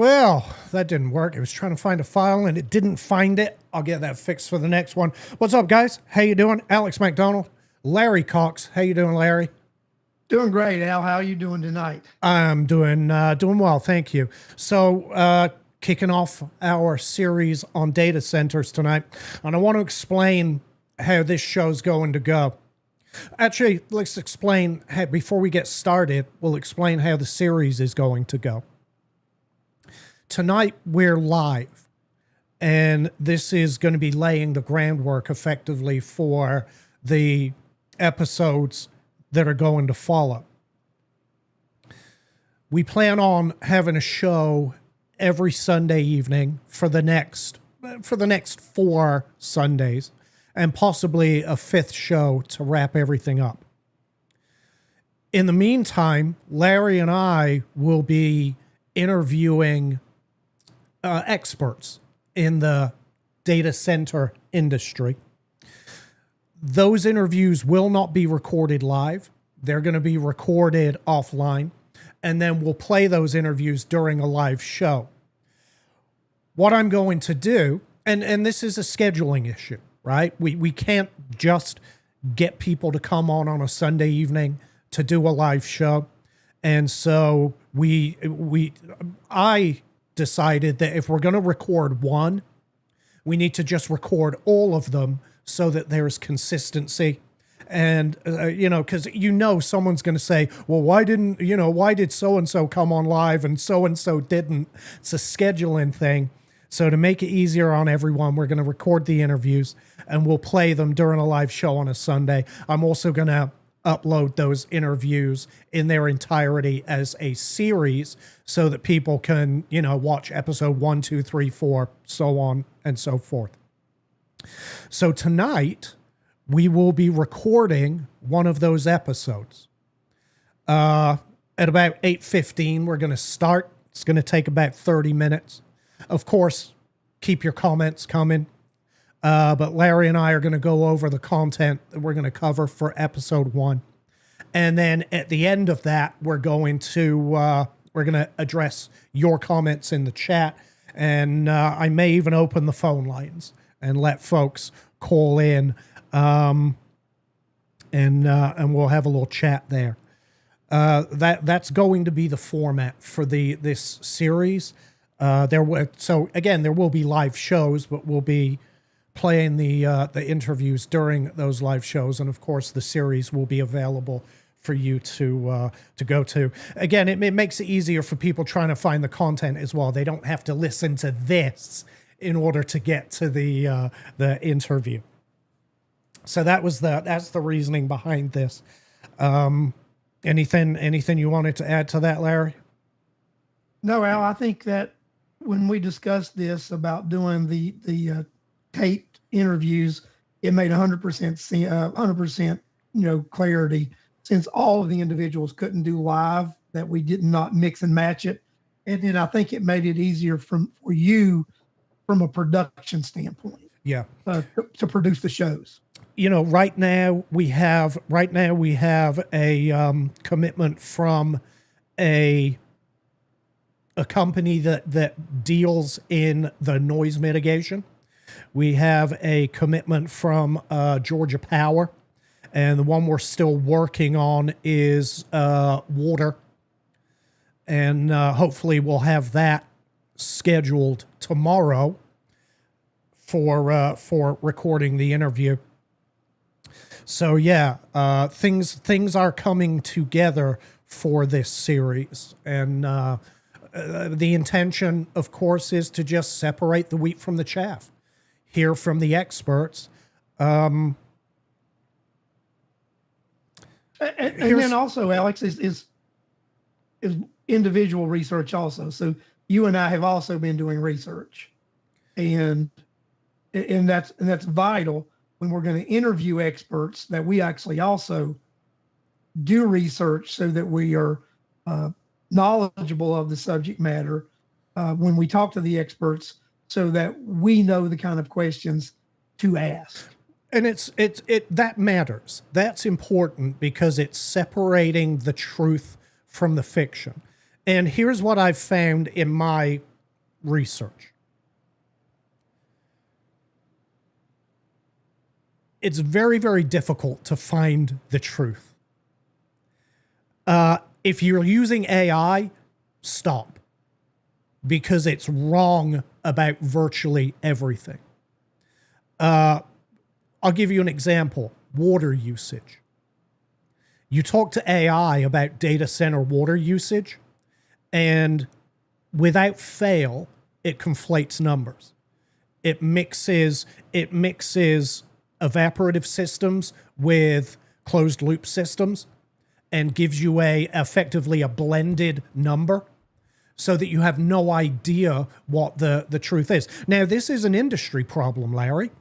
Well, that didn't work. It was trying to find a file and it didn't find it. I'll get that fixed for the next one. What's up, guys? How you doing? Alex McDonald, Larry Cox. How you doing, Larry? Doing great, Al. How are you doing tonight? I'm doing well, thank you. So, kicking off our series on data centers tonight, and I want to explain how this show's going to go. Actually, let's explain how, before we get started, we'll explain how the series is going to go. Tonight, we're live, and this is going to be laying the groundwork effectively for the episodes that are going to follow. We plan on having a show every Sunday evening for the next 4 Sundays, and possibly a fifth show to wrap everything up. In the meantime, Larry and I will be interviewing experts in the data center industry. Those interviews will not be recorded live. They're going to be recorded offline, and then we'll play those interviews during a live show. What I'm going to do, and this is a scheduling issue, right? We can't just get people to come on a Sunday evening to do a live show. And so I decided that if we're going to record one, we need to just record all of them so that there's consistency. And, because someone's going to say, well, why did so-and-so come on live and so didn't? It's a scheduling thing. So to make it easier on everyone, we're going to record the interviews and we'll play them during a live show on a Sunday. I'm also going to upload those interviews in their entirety as a series so that people can, watch episode 1, 2, 3, 4, so on and so forth. So tonight we will be recording one of those episodes. At about 8:15, we're going to start. It's going to take about 30 minutes. Of course, keep your comments coming. But Larry and I are going to go over the content that we're going to cover for episode 1. And then at the end of that, we're going to address your comments in the chat. And I may even open the phone lines and let folks call in. And we'll have a little chat there. That's going to be the format for this series. There will be live shows, but we'll be playing the interviews during those live shows, and of course the series will be available for you to go to. Again, it makes it easier for people trying to find the content as well. They don't have to listen to this in order to get to the interview. So that's the reasoning behind this. Anything you wanted to add to that, Larry? No, Al, I think that when we discussed this about doing the taped interviews, it made 100% clarity, since all of the individuals couldn't do live, that we did not mix and match it. And then I think it made it easier for you from a production standpoint. Yeah. To produce the shows. Right now we have a commitment from a company that deals in the noise mitigation. We have a commitment from Georgia Power, and the one we're still working on is water. And hopefully we'll have that scheduled tomorrow for recording the interview. So yeah, things are coming together for this series, and the intention, of course, is to just separate the wheat from the chaff, hear from the experts. And then also, Alex, is individual research also. So you and I have also been doing research, and that's vital when we're going to interview experts, that we actually also do research so that we are knowledgeable of the subject matter when we talk to the experts, so that we know the kind of questions to ask. And that matters. That's important because it's separating the truth from the fiction. And here's what I've found in my research. It's very, very difficult to find the truth. If you're using AI, stop, because it's wrong about virtually everything. I'll give you an example. Water usage. You talk to AI about data center water usage, and without fail, it conflates numbers. It mixes evaporative systems with closed loop systems and gives you effectively a blended number, so that you have no idea what the truth is. Now, this is an industry problem, Larry.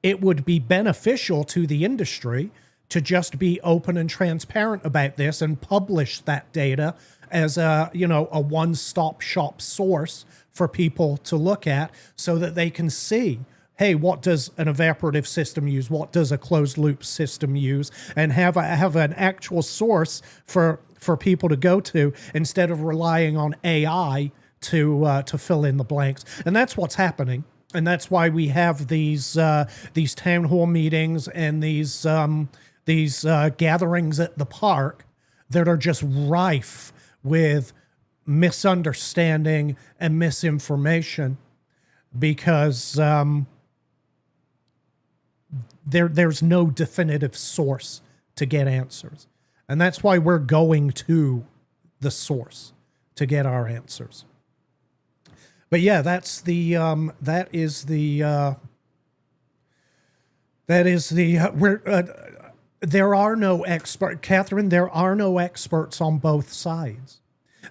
It would be beneficial to the industry to just be open and transparent about this and publish that data as a one-stop shop source for people to look at, so that they can see, hey, what does an evaporative system use? What does a closed loop system use? And have an actual source for people to go to, instead of relying on AI to fill in the blanks. And that's what's happening. And that's why we have these town hall meetings and these gatherings at the park that are just rife with misunderstanding and misinformation, because there's no definitive source to get answers. And that's why we're going to the source to get our answers. But yeah, there are no experts, Catherine, there are no experts on both sides.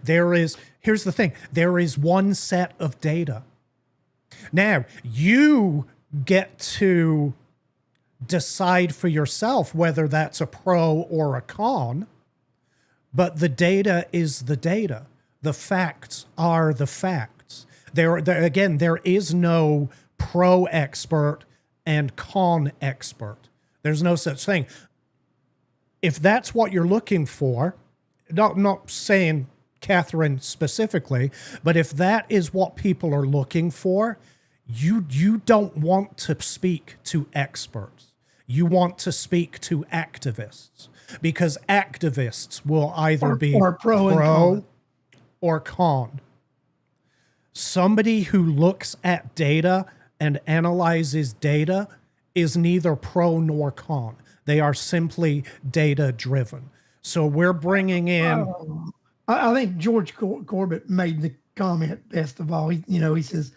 Here's the thing, there is one set of data. Now, you get to decide for yourself whether that's a pro or a con, but the data is the data. The facts are the facts. There is no pro expert and con expert. There's no such thing. If that's what you're looking for, not saying Catherine specifically, but if that is what people are looking for, you don't want to speak to experts. You want to speak to activists, because activists will either be pro or con. Somebody who looks at data and analyzes data is neither pro nor con. They are simply data driven. So we're bringing in. I think George Corbett made the comment best of all. He says,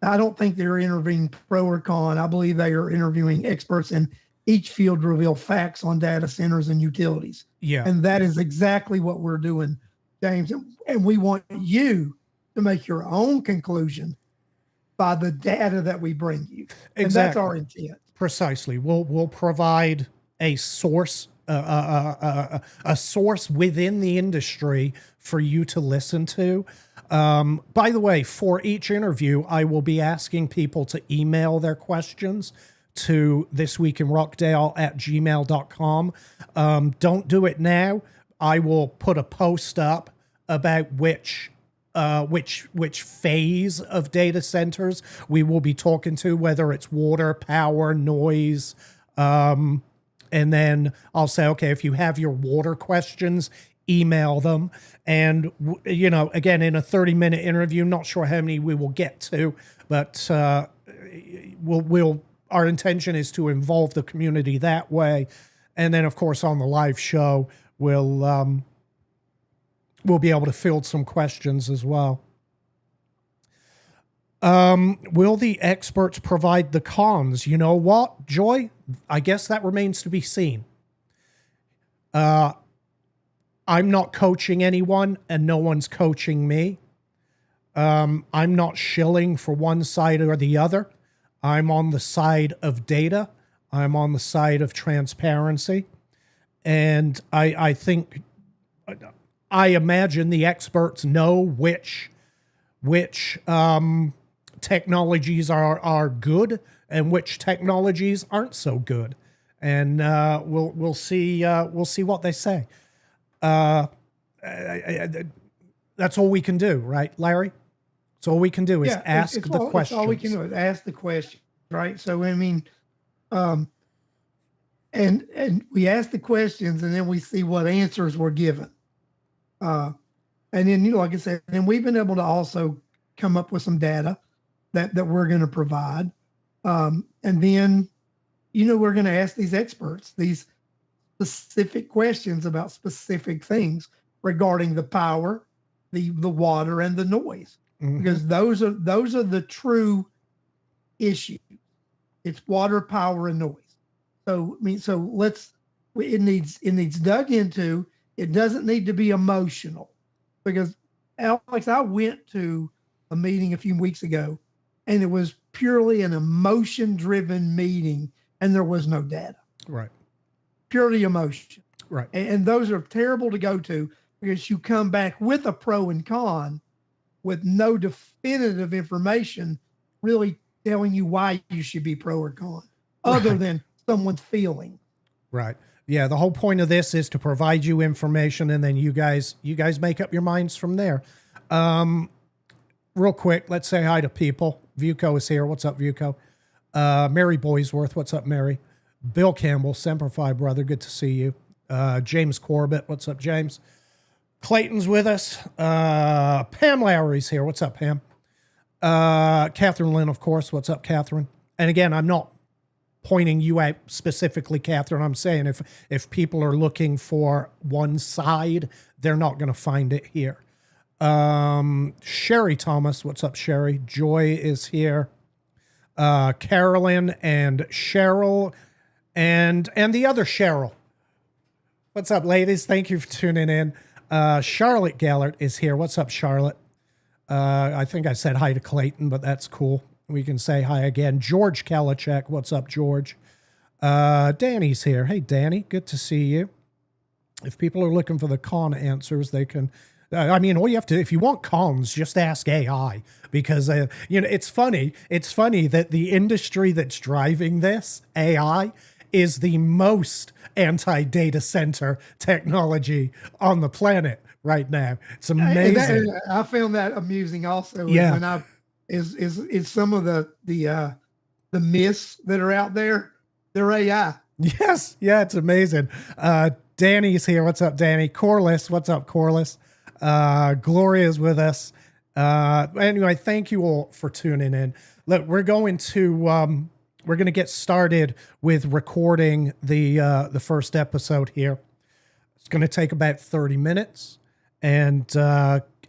I don't think they're interviewing pro or con. I believe they are interviewing experts in each field to reveal facts on data centers and utilities. Yeah. And that is exactly what we're doing, James. And we want you to make your own conclusion by the data that we bring you. And Exactly. that's our intent. Precisely. We'll provide a source, a source within the industry for you to listen to. By the way, for each interview, I will be asking people to email their questions to thisweekinrockdale@gmail.com. Don't do it now. I will put a post up about which phase of data centers we will be talking to, whether it's water, power, noise. And then I'll say, okay, if you have your water questions, email them. And, again, in a 30-minute interview, not sure how many we will get to, but our intention is to involve the community that way. And then, of course, on the live show, we'll be able to field some questions as well. Will the experts provide the cons? You know what, Joy? I guess that remains to be seen. I'm not coaching anyone, and no one's coaching me. I'm not shilling for one side or the other. I'm on the side of data. I'm on the side of transparency. And I imagine the experts know which technologies are good and which technologies aren't so good. And we'll see what they say. That's all we can do, right, Larry? So all we can do is Yeah, ask the questions. it's all we can do is ask the question, right? So I mean, um, and we ask the questions, and then we see what answers were given. And then, like I said, and we've been able to also come up with some data that we're going to provide. And then, we're going to ask these experts these specific questions about specific things regarding the power, the water, and the noise, because those are the true issues. It's water, power, and noise. So it needs dug into. It doesn't need to be emotional, because Alex, I went to a meeting a few weeks ago, and it was purely an emotion-driven meeting, and there was no data. Right. Purely emotion. Right. And those are terrible to go to, because you come back with a pro and con with no definitive information really telling you why you should be pro or con, other than someone's feeling. Right. Yeah. The whole point of this is to provide you information, and then you guys make up your minds from there. Real quick, let's say hi to people. Vuko is here. What's up, Vuko? Mary Boysworth. What's up, Mary? Bill Campbell, Semper Fi, brother. Good to see you. James Corbett. What's up, James? Clayton's with us. Pam Lowry's here. What's up, Pam? Catherine Lynn, of course. What's up, Catherine? And again, I'm not pointing you out specifically, Catherine. I'm saying if people are looking for one side, they're not going to find it here. Sherry Thomas. What's up, Sherry? Joy is here. Carolyn and Cheryl and the other Cheryl. What's up, ladies? Thank you for tuning in. Charlotte Gallert is here. What's up, Charlotte? I think I said hi to Clayton, but that's cool. We can say hi again. George Kalachek. What's up, George? Danny's here. Hey, Danny. Good to see you. If people are looking for the con answers, they can... all you have to, if you want cons, just ask AI, because, it's funny. It's funny that the industry that's driving this, AI, is the most anti-data center technology on the planet right now. It's amazing. I found that amusing also. Yeah. When is some of the myths that are out there, they're AI. Yes. Yeah, it's amazing. Danny's here. What's up, Danny? Corliss. What's up, Corliss? Gloria's with us. Anyway, thank you all for tuning in. Look, we're going to get started with recording the first episode here. It's going to take about 30 minutes. And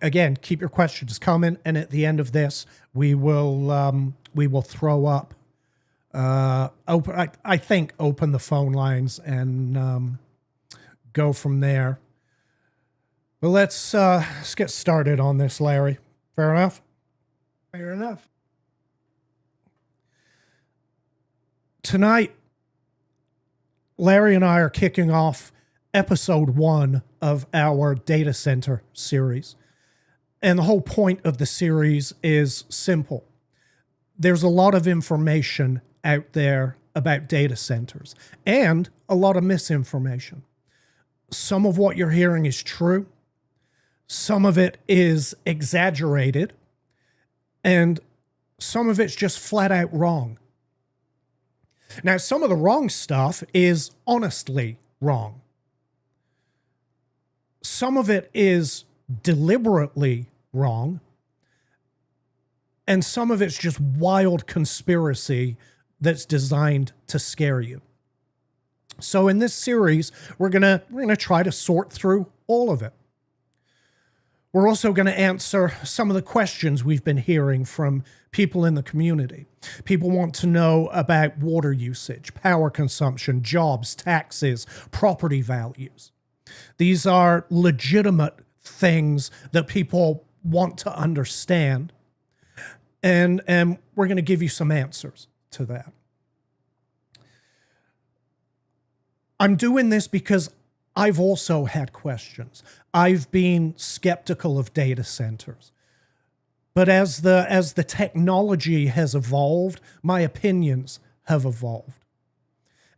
again, keep your questions coming. And at the end of this, we will throw up open the phone lines and go from there. But let's get started on this, Larry. Fair enough? Fair enough. Tonight, Larry and I are kicking off episode 1 of our data center series. And the whole point of the series is simple. There's a lot of information out there about data centers and a lot of misinformation. Some of what you're hearing is true. Some of it is exaggerated, and some of it's just flat out wrong. Now, some of the wrong stuff is honestly wrong. Some of it is deliberately wrong, and some of it's just wild conspiracy that's designed to scare you. So in this series, we're gonna try to sort through all of it. We're also going to answer some of the questions we've been hearing from people in the community. People want to know about water usage, power consumption, jobs, taxes, property values. These are legitimate things that people want to understand. And we're going to give you some answers to that. I'm doing this because I've also had questions. I've been skeptical of data centers. But as the technology has evolved, my opinions have evolved.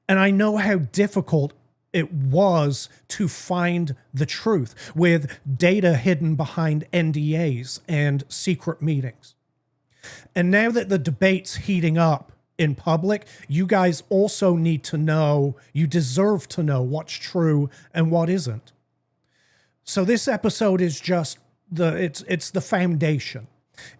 And I know how difficult it was to find the truth with data hidden behind NDAs and secret meetings. And now that the debate's heating up in public, you guys also need to know, you deserve to know what's true and what isn't. So this episode is just it's the foundation.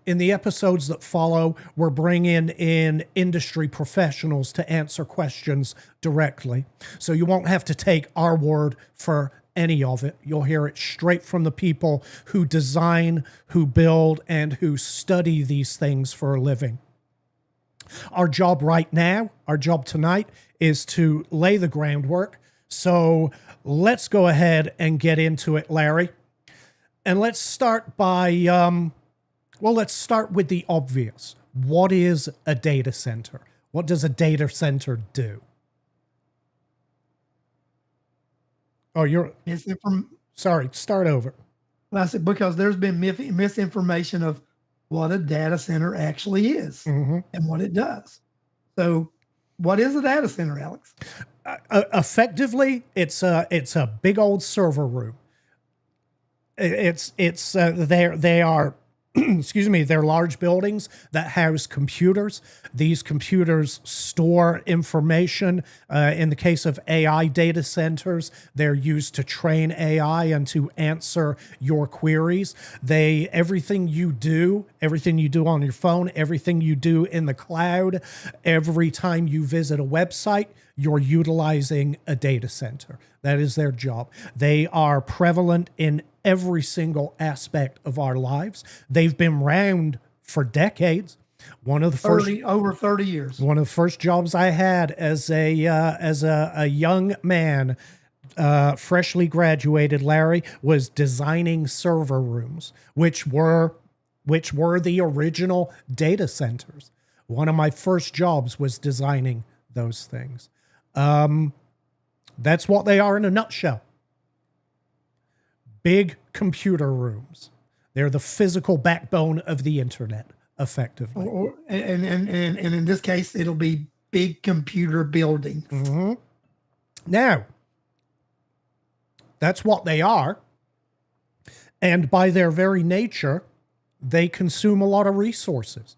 In the episodes that follow, we're bringing in industry professionals to answer questions directly. So you won't have to take our word for any of it. You'll hear it straight from the people who design, who build, and who study these things for a living. Our job right now, our job tonight, is to lay the groundwork. So let's go ahead and get into it, Larry. And let's start by, let's start with the obvious. What is a data center? What does a data center do? Oh, sorry, start over. I said, because there's been misinformation of what a data center actually is and what it does. So what is a data center, Alex? Effectively, it's a big old server room. They are excuse me, they're large buildings that house computers. These computers store information. In the case of AI data centers, they're used to train AI and to answer your queries. Everything you do on your phone, everything you do in the cloud, every time you visit a website, you're utilizing a data center. That is their job. They are prevalent in every single aspect of our lives. They've been around for decades. Over 30 years. One of the first jobs I had as a young man, freshly graduated, Larry, was designing server rooms, which were the original data centers. One of my first jobs was designing those things. That's what they are in a nutshell. Big computer rooms. They're the physical backbone of the internet, effectively. And in this case, it'll be big computer buildings. Mm-hmm. Now, that's what they are. And by their very nature, they consume a lot of resources.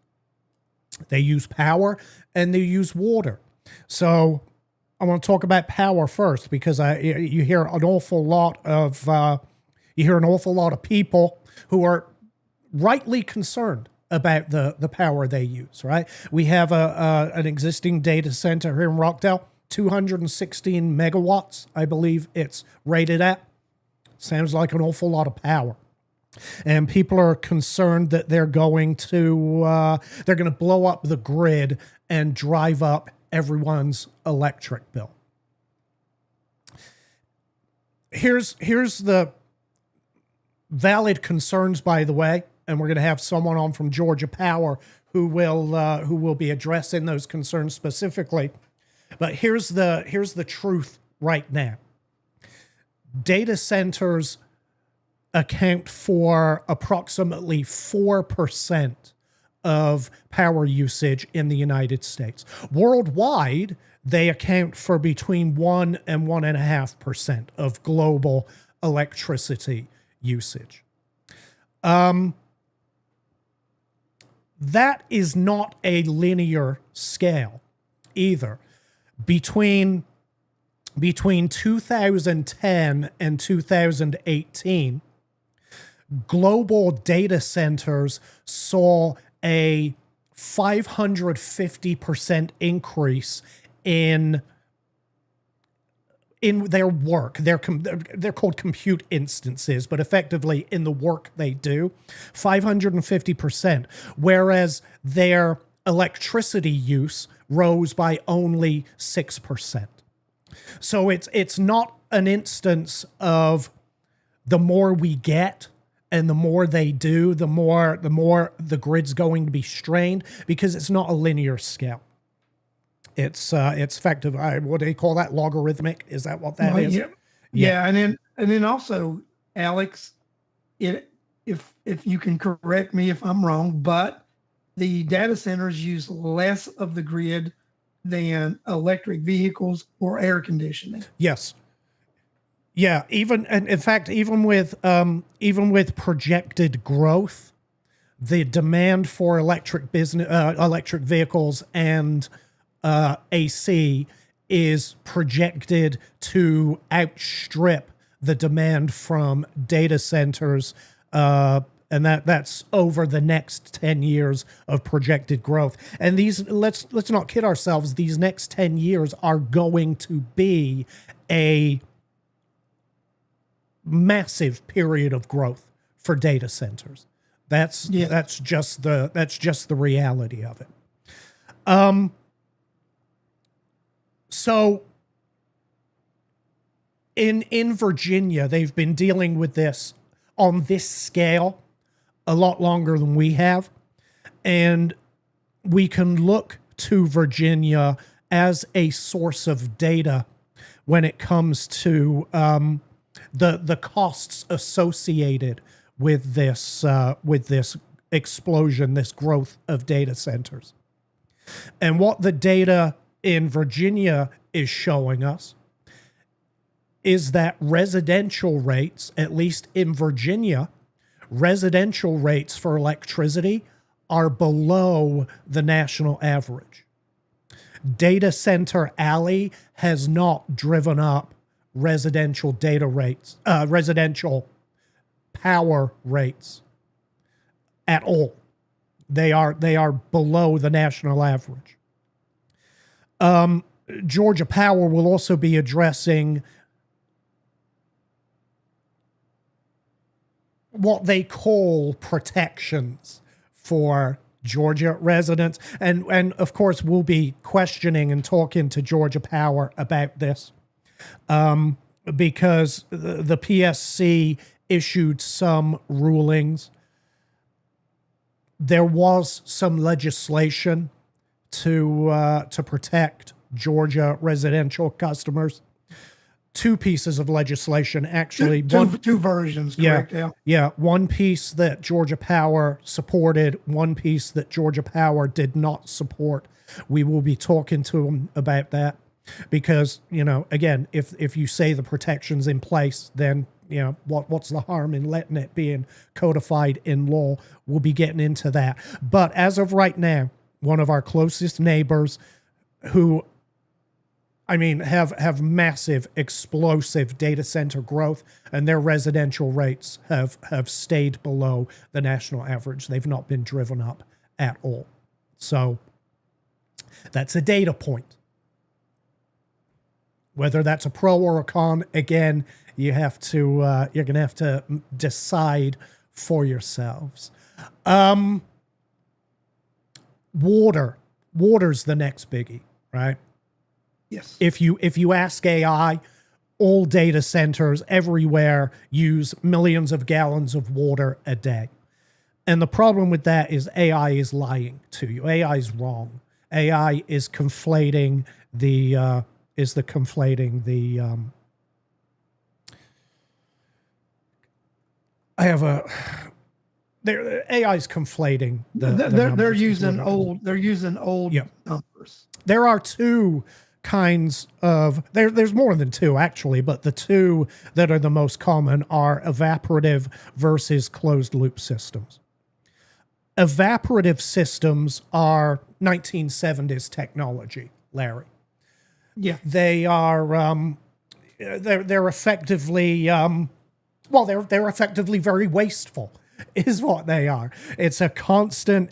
They use power and they use water. So I want to talk about power first, because you hear an awful lot of people who are rightly concerned about the power they use. Right? We have an existing data center here in Rockdale, 216 megawatts, I believe it's rated at. Sounds like an awful lot of power. And people are concerned that they're going to blow up the grid and drive up everyone's electric bill. Here's the valid concerns, by the way, and we're going to have someone on from Georgia Power who will be addressing those concerns specifically. But here's the truth right now. Data centers account for approximately 4% of power usage in the United States. Worldwide, they account for between 1 and 1.5% of global electricity usage. That is not a linear scale either. Between 2010 and 2018, global data centers saw a 550% increase in their work. They're called compute instances, but effectively in the work they do, 550%, whereas their electricity use rose by only 6%. So it's not an instance of the more we get and the more they do, the more the grid's going to be strained, because it's not a linear scale. It's effective. What do they call that? Logarithmic? Is that what that is? Yeah. And then also, Alex, if you can correct me if I'm wrong, but the data centers use less of the grid than electric vehicles or air conditioning. Yes. Yeah, even and in fact, even with projected growth, the demand for electric vehicles and AC is projected to outstrip the demand from data centers, and that's over the next 10 years of projected growth. And these, let's not kid ourselves, these next 10 years are going to be a massive period of growth for data centers. That's Yeah. that's just the reality of it. So in Virginia, they've been dealing with this on this scale a lot longer than we have, and we can look to Virginia as a source of data when it comes to the costs associated with this explosion, this growth of data centers. And what the data in Virginia is showing us is that residential rates, at least in Virginia, residential rates for electricity are below the national average. Data Center Alley has not driven up residential residential power rates at all. They are below the national average. Georgia Power will also be addressing what they call protections for Georgia residents. And of course, we'll be questioning and talking to Georgia Power about this, because the PSC issued some rulings. There was some legislation to protect Georgia residential customers. Two pieces of legislation, actually. Two versions, correct? Yeah. One piece that Georgia Power supported, one piece that Georgia Power did not support. We will be talking to them about that because, again, if you say the protection's in place, then, what's the harm in letting it being codified in law? We'll be getting into that. But as of right now, one of our closest neighbors who have massive, explosive data center growth, and their residential rates have stayed below the national average. They've not been driven up at all. So that's a data point. Whether that's a pro or a con, again, you're going to have to decide for yourselves. Water's the next biggie, right? Yes. If you ask AI, all data centers everywhere use millions of gallons of water a day. And the problem with that is AI is lying to you. AI is wrong. AI is conflating the AI is conflating they're using old numbers. There are two kinds of there's more than two actually, but the two that are the most common are evaporative versus closed loop systems. Evaporative systems are 1970s technology, Larry. Yeah. They are they're effectively they're effectively very wasteful is what they are. It's a constant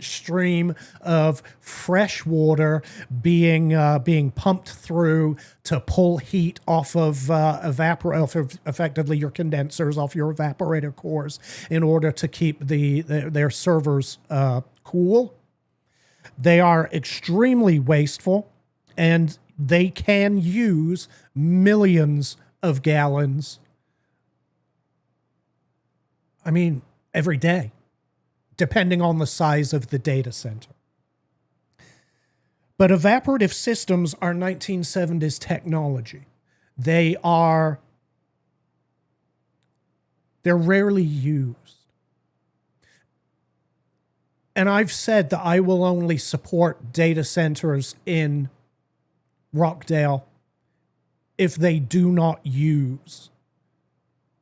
stream of fresh water being pumped through to pull heat off of effectively your condensers, off your evaporator cores, in order to keep their servers cool. They are extremely wasteful, and they can use millions of gallons every day, depending on the size of the data center. But evaporative systems are 1970s technology. They're rarely used. And I've said that I will only support data centers in Rockdale if they do not use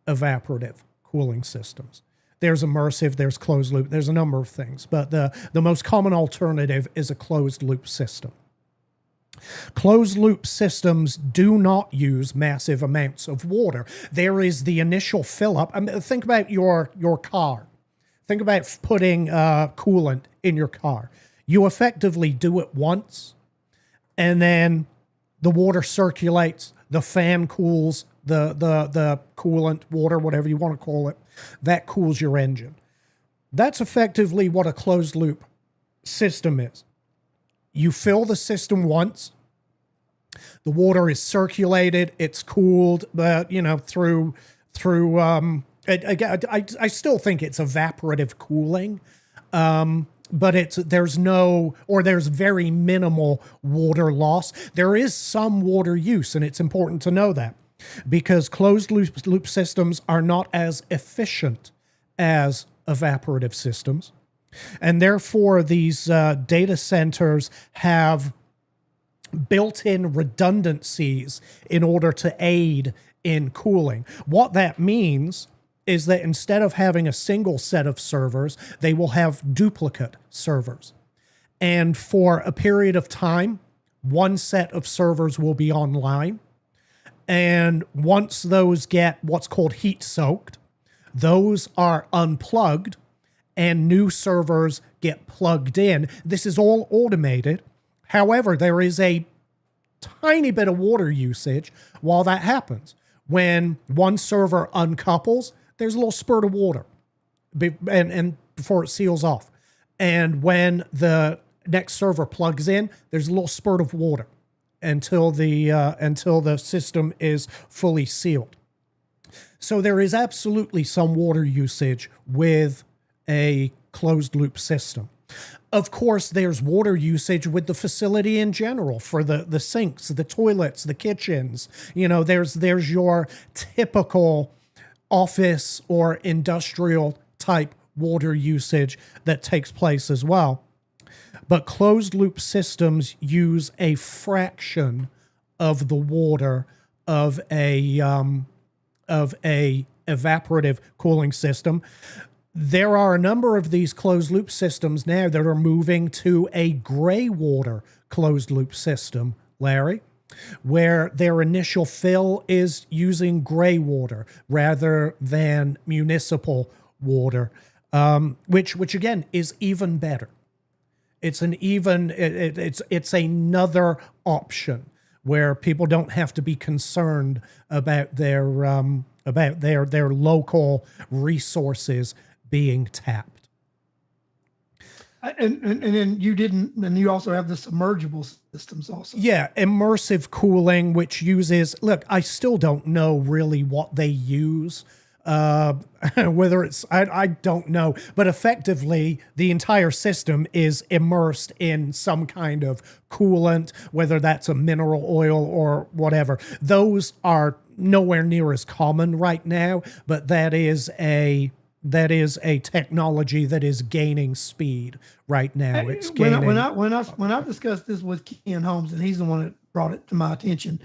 evaporative cooling systems. There's immersive, there's closed loop, there's a number of things, but the most common alternative is a closed loop system. Closed loop systems do not use massive amounts of water. There is the initial fill up. I mean, think about your car. Think about putting coolant in your car. You effectively do it once, and then the water circulates, the fan cools the coolant, water, whatever you want to call it, that cools your engine. That's effectively what a closed loop system is. You fill the system once, the water is circulated, it's cooled, through I still think it's evaporative cooling, but there's very minimal water loss. There is some water use, and it's important to know that, because closed loop systems are not as efficient as evaporative systems. And therefore, these data centers have built-in redundancies in order to aid in cooling. What that means is that instead of having a single set of servers, they will have duplicate servers. And for a period of time, one set of servers will be online. And once those get what's called heat soaked, those are unplugged and new servers get plugged in. This is all automated. However, there is a tiny bit of water usage while that happens. When one server uncouples, there's a little spurt of water and before it seals off. And when the next server plugs in, there's a little spurt of water until the system is fully sealed. So there is absolutely some water usage with a closed loop system. Of course, there's water usage with the facility in general for the sinks, the toilets, the kitchens. There's your typical office or industrial type water usage that takes place as well. But closed loop systems use a fraction of the water of a evaporative cooling system. There are a number of these closed loop systems now that are moving to a gray water closed loop system, Larry, where their initial fill is using gray water rather than municipal water, which again is even better. It's another option where people don't have to be concerned about their local resources being tapped. And then you also have the submergible systems also. Yeah, immersive cooling, which uses, look, I still don't know really what they use. Whether it's, I don't know, but effectively the entire system is immersed in some kind of coolant, whether that's a mineral oil or whatever. Those are nowhere near as common right now, but that is a technology that is gaining speed right now. It's gaining. When I discussed this with Ken Holmes, and he's the one that brought it to my attention,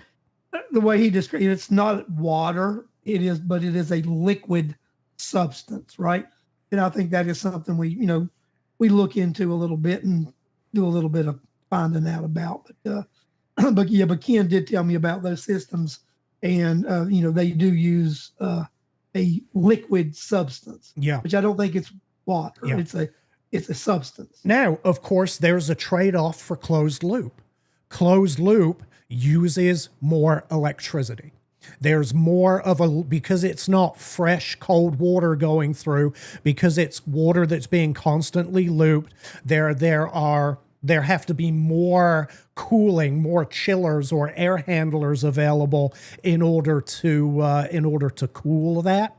the way he described it, it's not water. But it is a liquid substance, right? And I think that is something we look into a little bit and do a little bit of finding out about. But Ken did tell me about those systems, and they do use a liquid substance. Yeah, which I don't think it's water. Yeah. It's a substance. Now, of course, there's a trade-off for closed loop. Closed loop uses more electricity. There's more of because it's not fresh, cold water going through, because it's water that's being constantly looped. There have to be more cooling, more chillers or air handlers available in order to cool that.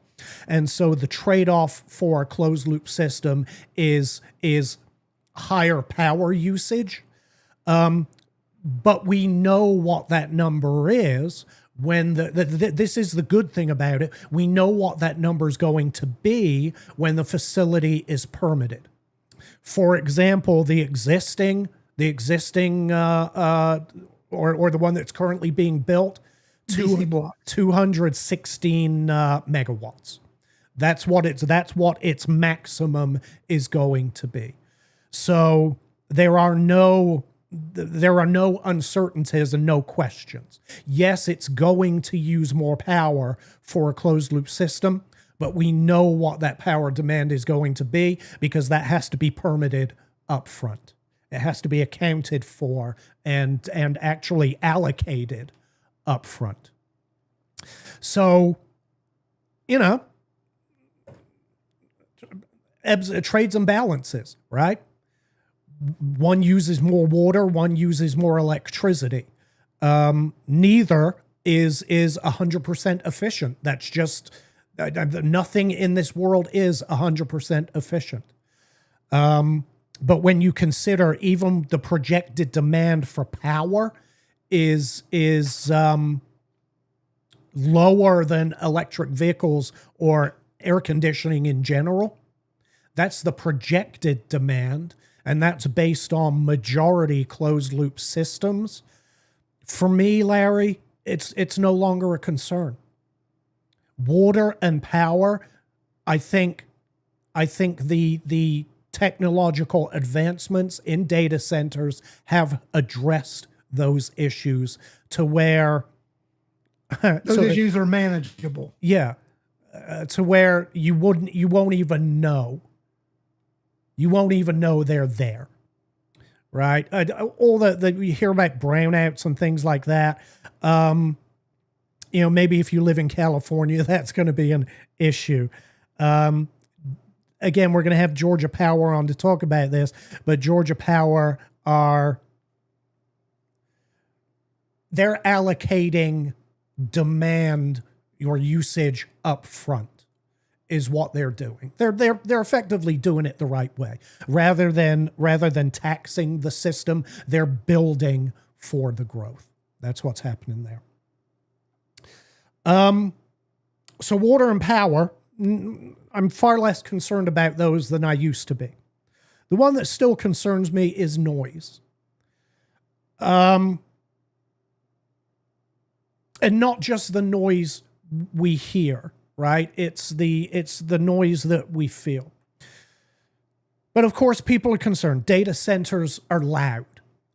And so the trade-off for a closed loop system is higher power usage. But we know what that number is. When this is the good thing about it, we know what that number is going to be when the facility is permitted. For example, the existing or the one that's currently being built DC blocks. 216 megawatts. That's what its maximum is going to be. So there are no uncertainties and no questions. Yes, it's going to use more power for a closed loop system, but we know what that power demand is going to be because that has to be permitted up front. It has to be accounted for and actually allocated up front. So, trades and balances, right? One uses more water, one uses more electricity. Neither is 100% efficient. That's just nothing in this world is 100% efficient. But when you consider even the projected demand for power is lower than electric vehicles or air conditioning in general, that's the projected demand, and that's based on majority closed loop systems. For me, Larry, it's no longer a concern. Water and power, I think the technological advancements in data centers have addressed those issues to where those issues are manageable. Yeah, to where you won't even know. You won't even know they're there, right? All the you hear about brownouts and things like that. Maybe if you live in California, that's going to be an issue. Again, we're going to have Georgia Power on to talk about this, but Georgia Power they're allocating demand or usage up front is what they're doing. They're effectively doing it the right way. Rather than taxing the system, they're building for the growth. That's what's happening there. So water and power, I'm far less concerned about those than I used to be. The one that still concerns me is noise. And not just the noise we hear, right? It's the noise that we feel. But of course, people are concerned. Data centers are loud,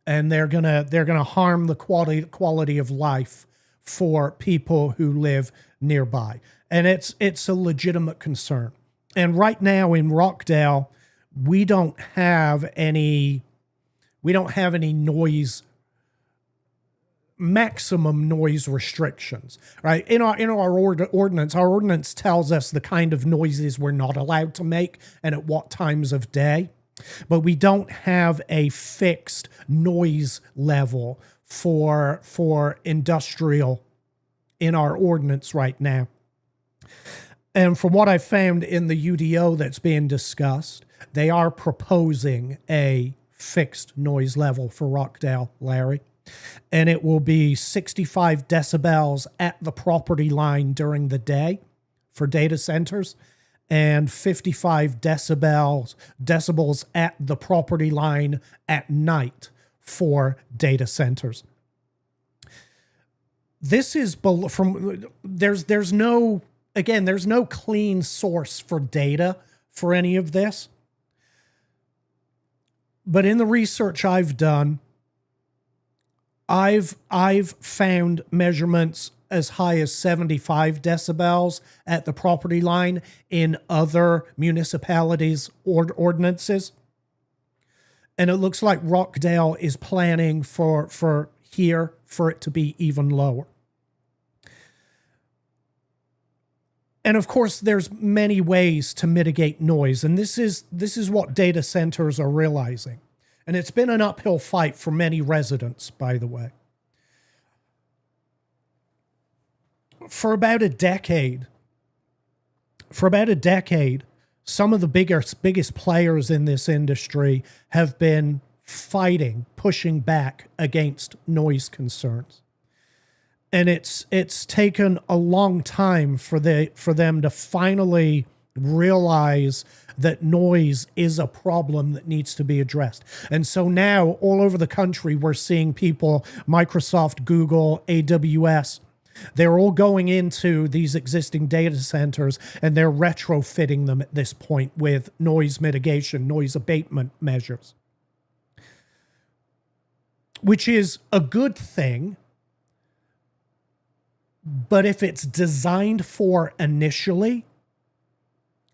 and they're gonna harm the quality of life for people who live nearby. And it's a legitimate concern. And right now in Rockdale, we don't have any maximum noise restrictions, right? In our ordinance tells us the kind of noises we're not allowed to make and at what times of day, but we don't have a fixed noise level for industrial in our ordinance right now. And from what I found in the UDO that's being discussed, they are proposing a fixed noise level for Rockdale, Larry. And it will be 65 decibels at the property line during the day for data centers and 55 decibels at the property line at night for data centers. This is there's no clean source for data for any of this. But in the research I've done, I've found measurements as high as 75 decibels at the property line in other municipalities' ordinances. And it looks like Rockdale is planning for it to be even lower. And of course, there's many ways to mitigate noise. And this is what data centers are realizing. And it's been an uphill fight for many residents, by the way. For about a decade, some of the biggest players in this industry have been pushing back against noise concerns. And it's taken a long time for them to finally realize that noise is a problem that needs to be addressed. And so now all over the country, we're seeing people, Microsoft, Google, AWS, They're all going into these existing data centers and they're retrofitting them at this point with noise mitigation, noise abatement measures, which is a good thing. But if it's designed for initially,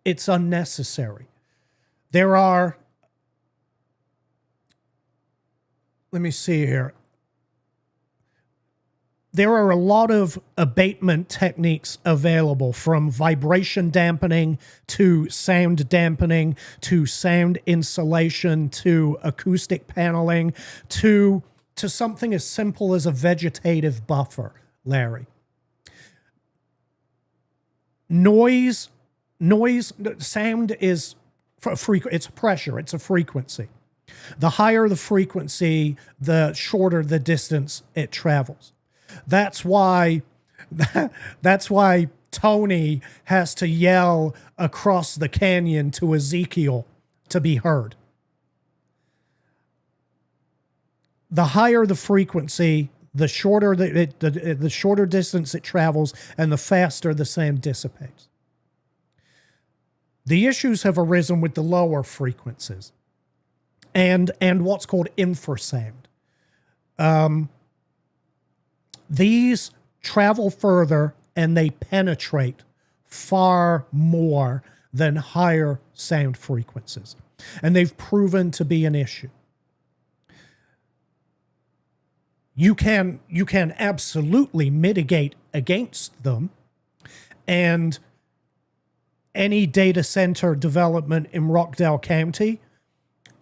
it's unnecessary. There are, let me see here. There are a lot of abatement techniques available, from vibration dampening to sound dampening to sound insulation to acoustic paneling to something as simple as a vegetative buffer, Larry. Sound is it's pressure, it's a frequency. The higher the frequency, the shorter the distance it travels. That's why Tony has to yell across the canyon to Ezekiel to be heard. The higher the frequency, the shorter the shorter distance it travels, and the faster the sound dissipates. The issues have arisen with the lower frequencies and what's called infrasound. These travel further and they penetrate far more than higher sound frequencies, and they've proven to be an issue. You can absolutely mitigate against them, and any data center development in Rockdale County,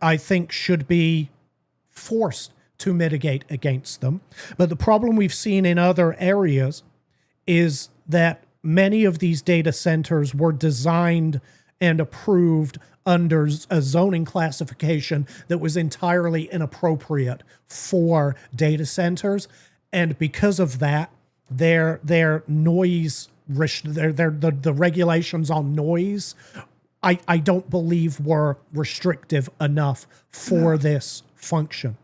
I think, should be forced to mitigate against them. But the problem we've seen in other areas is that many of these data centers were designed and approved under a zoning classification that was entirely inappropriate for data centers. And because of that, their noise, the regulations on noise, I don't believe were restrictive enough for this function.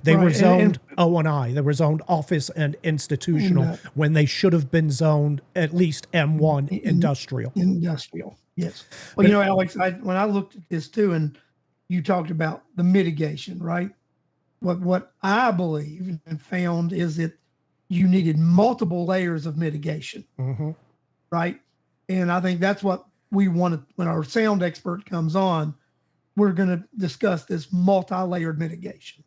They were zoned O&I. They were zoned office and institutional when they should have been zoned at least M1 industrial. Industrial, yes. Well, Alex, when I looked at this too, and you talked about the mitigation, right? What I believe and found is that you needed multiple layers of mitigation, right? And I think that's what we wanted. When our sound expert comes on, we're going to discuss this multi-layered mitigation.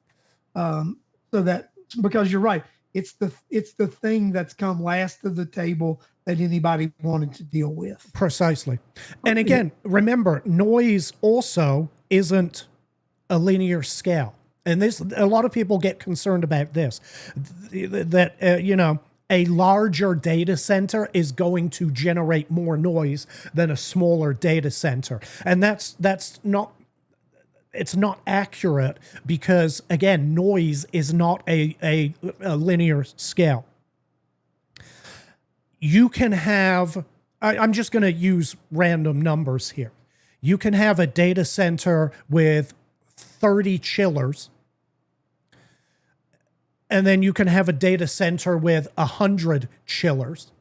So that, because you're right, it's the thing that's come last to the table that anybody wanted to deal with. Precisely. And again, remember, noise also isn't a linear scale. And a lot of people get concerned about this, that, a larger data center is going to generate more noise than a smaller data center. And it's not accurate, because again, noise is not a linear scale. You can have, I'm just going to use random numbers here. You can have a data center with 30 chillers, and then you can have a data center with 100 chillers.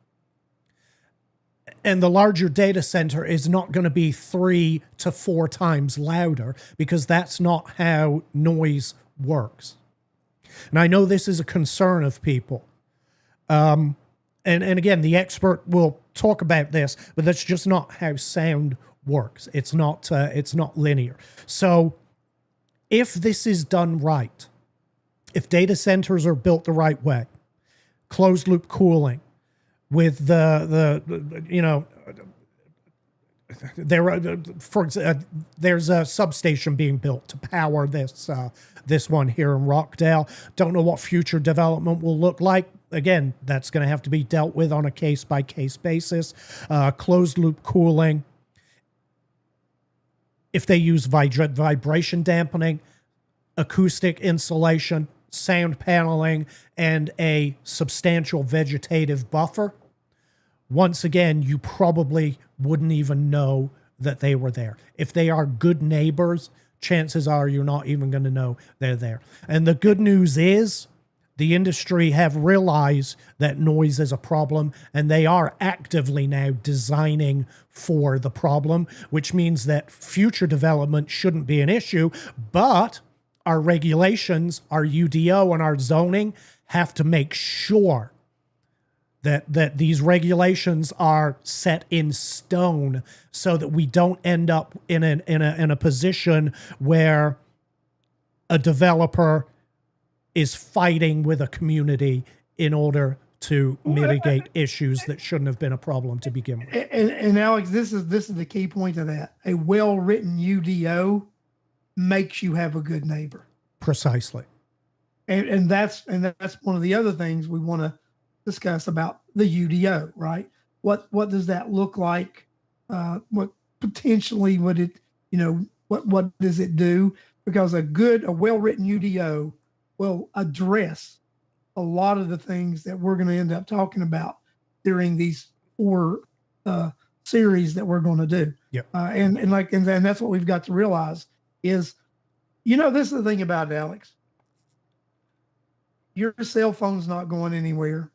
And the larger data center is not going to be 3 to 4 times louder, because that's not how noise works. And I know this is a concern of people. And again, the expert will talk about this, but that's just not how sound works. It's not linear. So if this is done right, if data centers are built the right way, closed loop cooling, with there's a substation being built to power this one here in Rockdale. Don't know what future development will look like. Again, that's going to have to be dealt with on a case-by-case basis. Closed loop cooling, if they use vibration dampening, acoustic insulation, sound paneling, and a substantial vegetative buffer, once again, you probably wouldn't even know that they were there. If they are good neighbors, chances are you're not even going to know they're there. And the good news is The industry have realized that noise is a problem, and they are actively now designing for the problem, which means that future development shouldn't be an issue, but our regulations, our UDO and our zoning have to make sure that these regulations are set in stone so that we don't end up in a position where a developer is fighting with a community in order to mitigate issues that shouldn't have been a problem to begin with. And Alex, this is the key point of that. A well-written UDO makes you have a good neighbor. Precisely. And that's one of the other things we want to discuss about the UDO, right? What does that look like? What potentially would it, what does it do? Because a well-written UDO will address a lot of the things that we're going to end up talking about during these 4 series that we're going to do. Yep. And that's what we've got to realize is, this is the thing about it, Alex. Your cell phone's not going anywhere.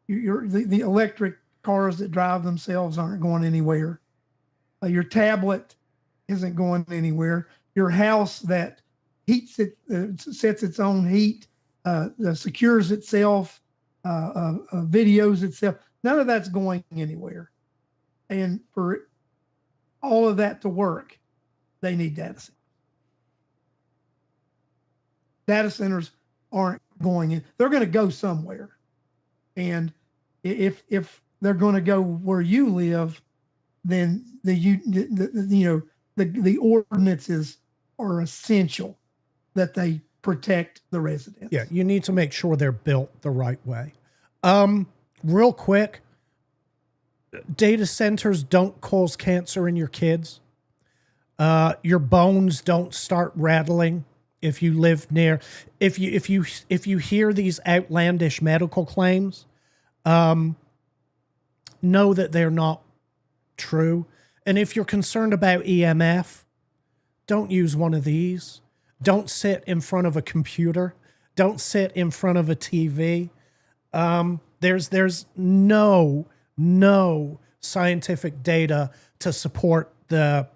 The electric cars that drive themselves aren't going anywhere. Your tablet isn't going anywhere. Your house that heats it, sets its own heat, secures itself, videos itself. None of that's going anywhere. And for all of that to work, they need data centers. Data centers aren't going in. They're going to go somewhere. And if they're going to go where you live, then the ordinances are essential that they protect the residents. Yeah, you need to make sure they're built the right way. Real quick, data centers don't cause cancer in your kids. Your bones don't start rattling if you live near. If you hear these outlandish medical claims, know that they're not true. And if you're concerned about EMF, don't use one of these. Don't sit in front of a computer. Don't sit in front of a TV. There's no scientific data to support the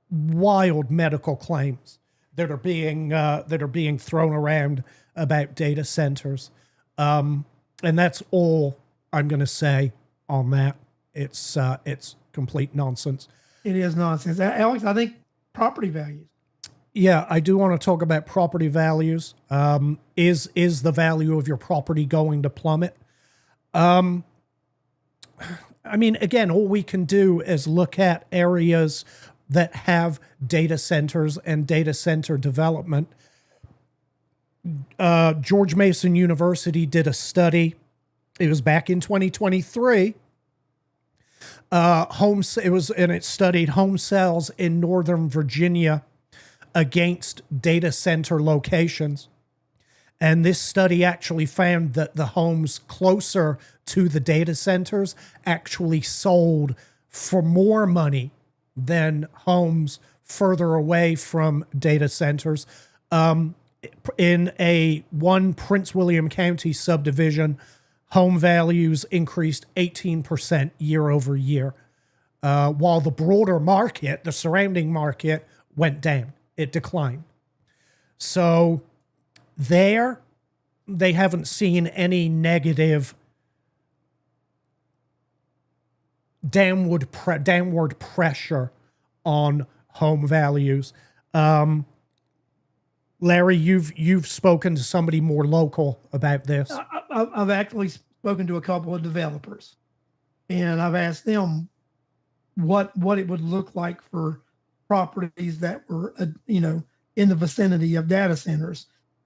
wild medical claims that are being thrown around about data centers. And that's all I'm going to say on that. It's complete nonsense. It is nonsense. Alex, I think property values. Yeah, I do want to talk about property values. Is the value of your property going to plummet? I mean, again, all we can do is look at areas that have data centers and data center development. George Mason University did a study. It was back in 2023. It studied home sales in Northern Virginia against data center locations. And this study actually found that the homes closer to the data centers actually sold for more money than homes further away from data centers. In one Prince William County subdivision, home values increased 18% year over year, while the broader market, the surrounding market, went down. It declined. So they haven't seen any negative downward pressure on home values. Larry, you've spoken to somebody more local about this. I've actually spoken to a couple of developers, and I've asked them what it would look like for properties that were in the vicinity of data centers,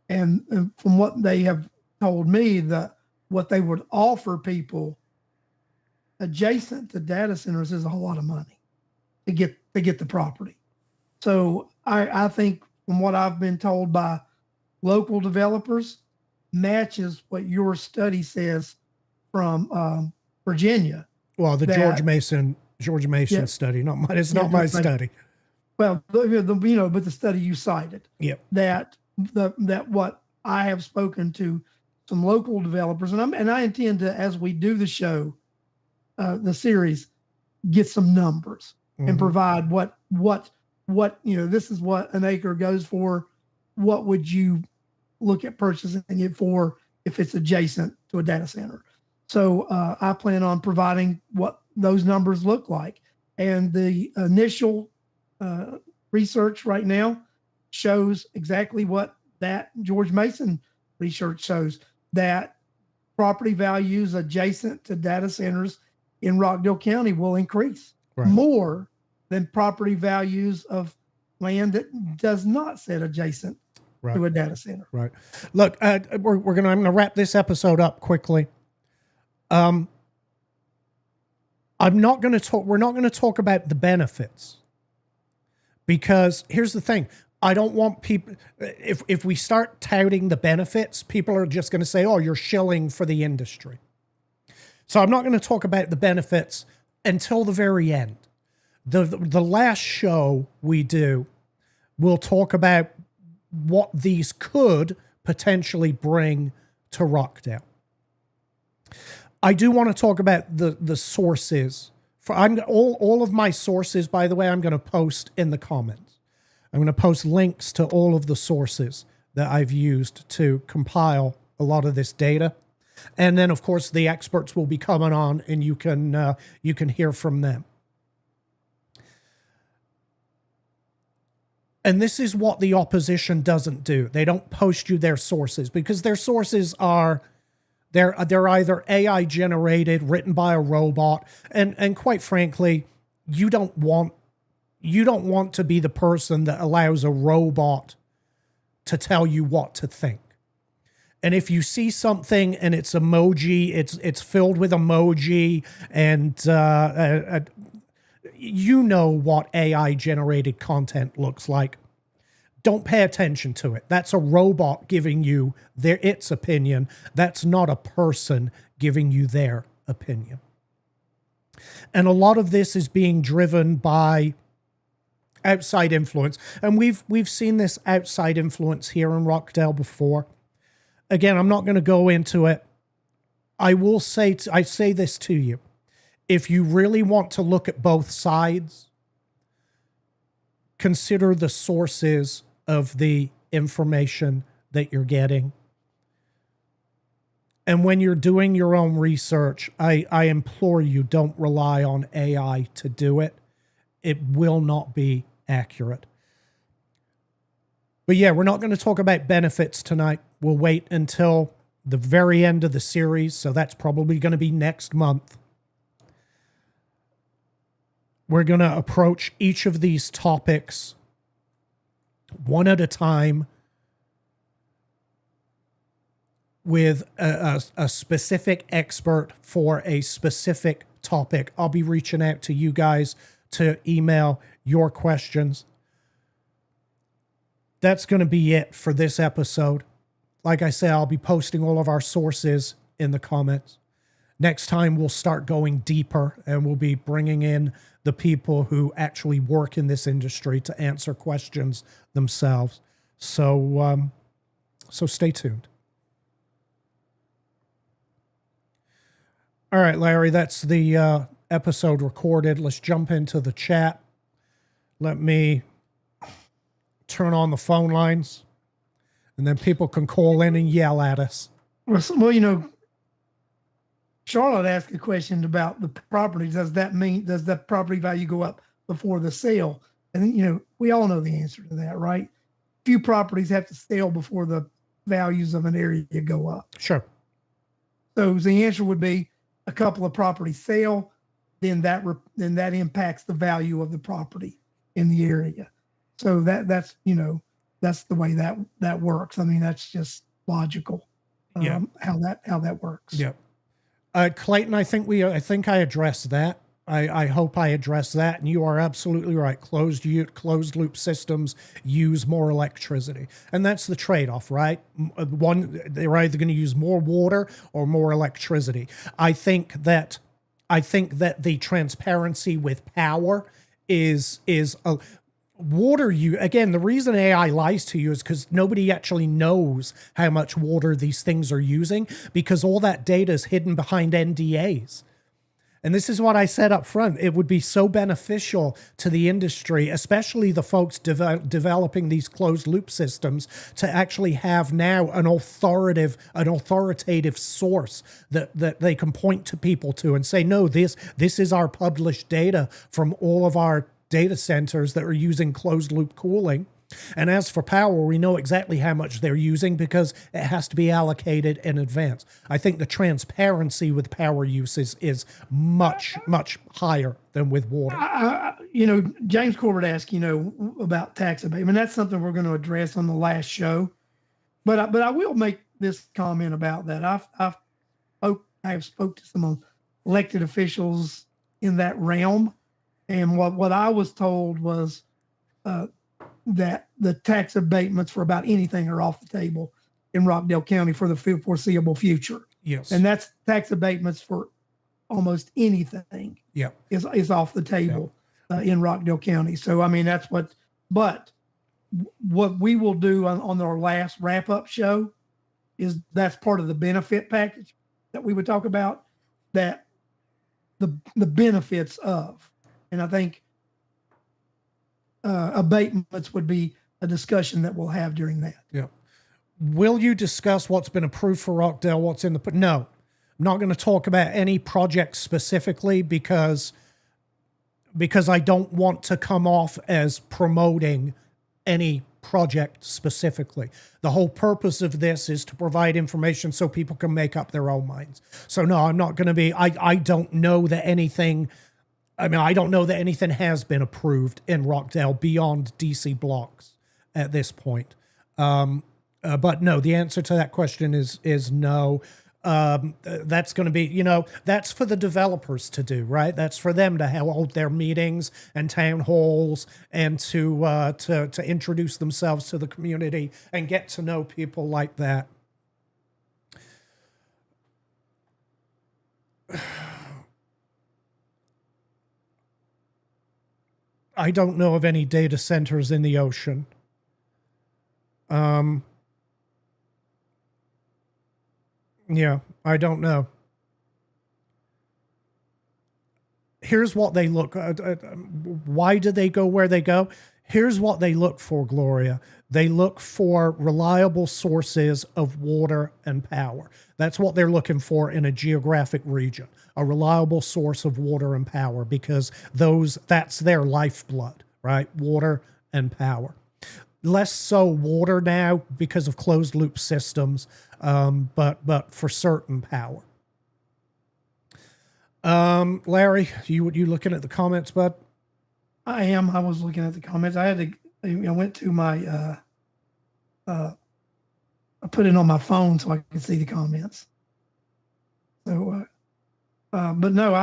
and from what they have told me, that what they would offer people adjacent to data centers is a whole lot of money to get the property. So I think, from what I've been told by local developers, matches what your study says from Virginia. Well, the George Mason yeah, study, not mine. It's not my study. Well, but the study you cited. Yep. That what I have spoken to some local developers, and I intend to, as we do the show, the series, get some numbers and provide what this is what an acre goes for. What would you look at purchasing it for if it's adjacent to a data center? So I plan on providing what those numbers look like. And the initial research right now shows exactly what that George Mason research shows, that property values adjacent to data centers in Rockdale County will increase more than property values of land that does not sit adjacent to a data center. Right. Look, I'm going to wrap this episode up quickly. I'm not going to talk. We're not going to talk about the benefits, because here's the thing. I don't want people, if we start touting the benefits, people are just going to say, oh, you're shilling for the industry. So I'm not going to talk about the benefits until the very end. The last show we do, we'll talk about what these could potentially bring to Rockdale. I do want to talk about the sources. All of my sources, by the way, I'm going to post in the comments. I'm going to post links to all of the sources that I've used to compile a lot of this data. And then, of course, the experts will be coming on, and you can hear from them. And this is what the opposition doesn't do. They don't post you their sources, because their sources are they're either AI generated, written by a robot, and quite frankly, you don't want to be the person that allows a robot to tell you what to think. And if you see something and it's emoji, it's filled with emoji, and you know what AI generated content looks like, don't pay attention to it. That's a robot giving you its opinion. That's not a person giving you their opinion. And a lot of this is being driven by outside influence. And we've seen this outside influence here in Rockdale before. Again, I'm not going to go into it. I say this to you. If you really want to look at both sides, consider the sources of the information that you're getting. And when you're doing your own research, I implore you, don't rely on AI to do it. It will not be accurate. But yeah, we're not going to talk about benefits tonight. We'll wait until the very end of the series, so that's probably going to be next month. We're going to approach each of these topics one at a time with a specific expert for a specific topic. I'll be reaching out to you guys to email your questions. That's going to be it for this episode. Like I said, I'll be posting all of our sources in the comments. Next time, we'll start going deeper, and we'll be bringing in the people who actually work in this industry to answer questions themselves. So stay tuned. All right, Larry, that's the episode recorded. Let's jump into the chat. Let me turn on the phone lines, and then people can call in and yell at us. Well, Charlotte asked a question about the property. Does that property value go up before the sale? And, we all know the answer to that, right? Few properties have to sell before the values of an area go up. Sure. So the answer would be a couple of properties sell, then that impacts the value of the property in the area. So that's the way that works. I mean, that's just logical. How that works. Yeah. Clayton, I think I addressed that. I hope I addressed that, and you are absolutely right. Closed loop systems use more electricity, and that's the trade-off, right? They're either going to use more water or more electricity. I think that the transparency with power is water you again, the reason AI lies to you is because nobody actually knows how much water these things are using, because all that data is hidden behind NDAs. And this is what I said up front. It would be so beneficial to the industry, especially the folks developing these closed loop systems, to actually have now an authoritative source that they can point to people to and say, no, this is our published data from all of our data centers that are using closed loop cooling. And as for power, we know exactly how much they're using because it has to be allocated in advance. I think the transparency with power use is much, much higher than with water. James Corbett asked, about tax abatement. That's something we're going to address on the last show. But I will make this comment about that. I have spoke to some elected officials in that realm, and what I was told was that the tax abatements for about anything are off the table in Rockdale County for the foreseeable future. Yes. And that's tax abatements for almost anything. Yeah. Is off the table in Rockdale County. So, I mean, but what we will do on our last wrap up show is that's part of the benefit package that we would talk about, that the benefits of, and I think abatements would be a discussion that we'll have during that. Yeah. Will you discuss what's been approved for Rockdale? What's in the... No, I'm not going to talk about any project specifically because I don't want to come off as promoting any project specifically. The whole purpose of this is to provide information so people can make up their own minds. So no, I'm not going to be... I don't know that anything... I don't know that anything has been approved in Rockdale beyond DC blocks at this point. But no, the answer to that question is no. That's going to be, that's for the developers to do, right? That's for them to hold their meetings and town halls and to introduce themselves to the community and get to know people like that. I don't know of any data centers in the ocean. Yeah, I don't know. Here's what they look. Why do they go where they go? Here's what they look for, Gloria. They look for reliable sources of water and power. That's what they're looking for in a geographic region, a reliable source of water and power, because that's their lifeblood, right? Water and power. Less so water now because of closed loop systems, but for certain power. Larry, you looking at the comments, bud? I am. I was looking at the comments. I went to my, I put it on my phone so I could see the comments. So, but no,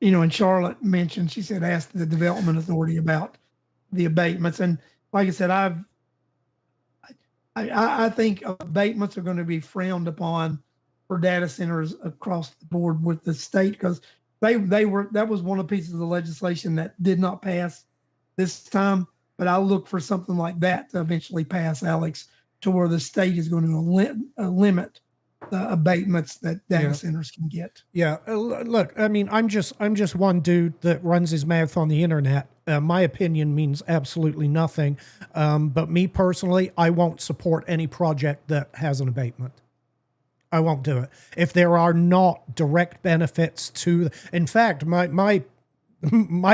and Charlotte mentioned, she said, ask the Development Authority about the abatements. And like I said, I think abatements are going to be frowned upon for data centers across the board with the state, because that was one of the pieces of legislation that did not pass this time. But I'll look for something like that to eventually pass, Alex, to where the state is going to limit the abatements that data centers can get. Yeah, look, I'm just one dude that runs his mouth on the internet. My opinion means absolutely nothing. But me personally, I won't support any project that has an abatement. I won't do it. If there are not direct benefits to, in fact, my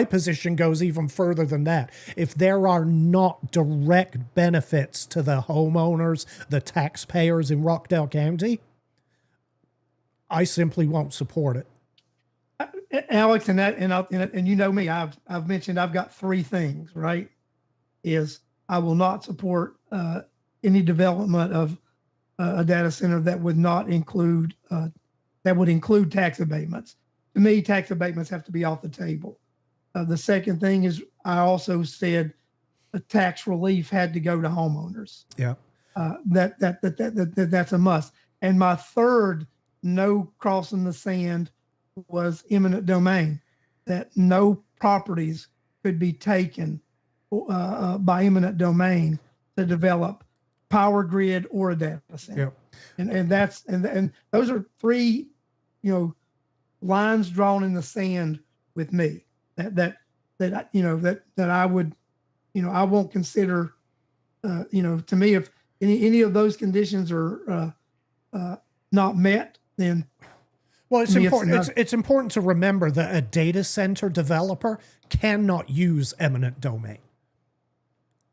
position goes even further than that. If there are not direct benefits to the homeowners, the taxpayers in Rockdale County, I simply won't support it. Alex, and you know me, I've mentioned I've got three things, right? Is I will not support any development of a data center that would not include that would include tax abatements. To me, tax abatements have to be off the table. The second thing is I also said a tax relief had to go to homeowners. Yeah. That's a must. And my third no crossing the sand was eminent domain, that no properties could be taken by eminent domain to develop power grid or a data center. Yep. And those are three, lines drawn in the sand with me that I would, I won't consider, to me, if any of those conditions are not met, then well, it's important. It's important to remember that a data center developer cannot use eminent domain.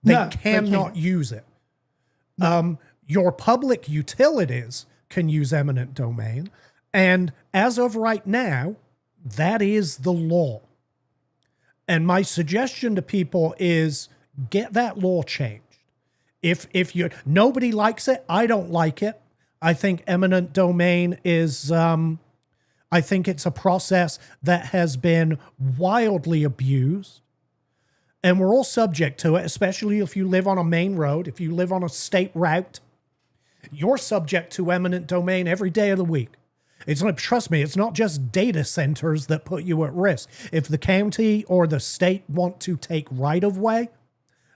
They cannot use it. Your public utilities can use eminent domain, and as of right now, that is the law. And my suggestion to people is get that law changed. If nobody likes it, I don't like it. I think eminent domain is, I think it's a process that has been wildly abused. And we're all subject to it, especially if you live on a main road, if you live on a state route, you're subject to eminent domain every day of the week. It's like, trust me, it's not just data centers that put you at risk. If the county or the state want to take right of way,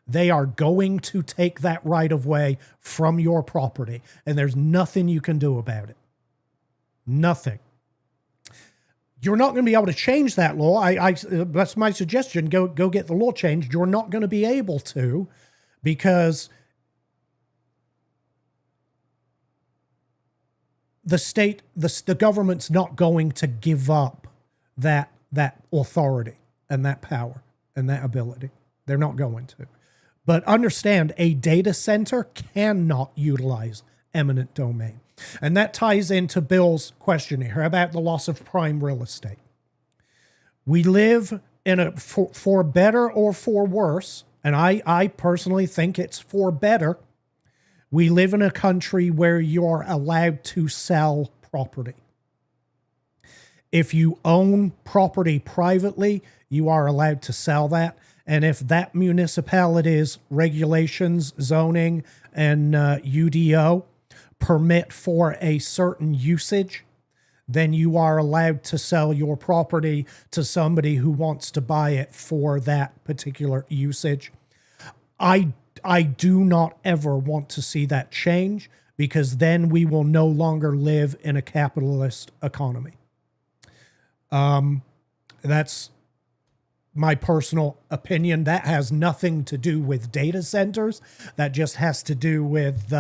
they are going to take that right of way from your property. And there's nothing you can do about it. Nothing. You're not going to be able to change that law. That's my suggestion. Go get the law changed. You're not going to be able to, because the government's not going to give up that authority and that power and that ability. They're not going to. But understand, a data center cannot utilize eminent domain. And that ties into Bill's question here about the loss of prime real estate. We live in for better or for worse, and I personally think it's for better. We live in a country where you're allowed to sell property. If you own property privately, you are allowed to sell that. And if that municipality's regulations, zoning, and UDO permit for a certain usage, then you are allowed to sell your property to somebody who wants to buy it for that particular usage. I do not ever want to see that change, because then we will no longer live in a capitalist economy. That's my personal opinion. That has nothing to do with data centers. That just has to do with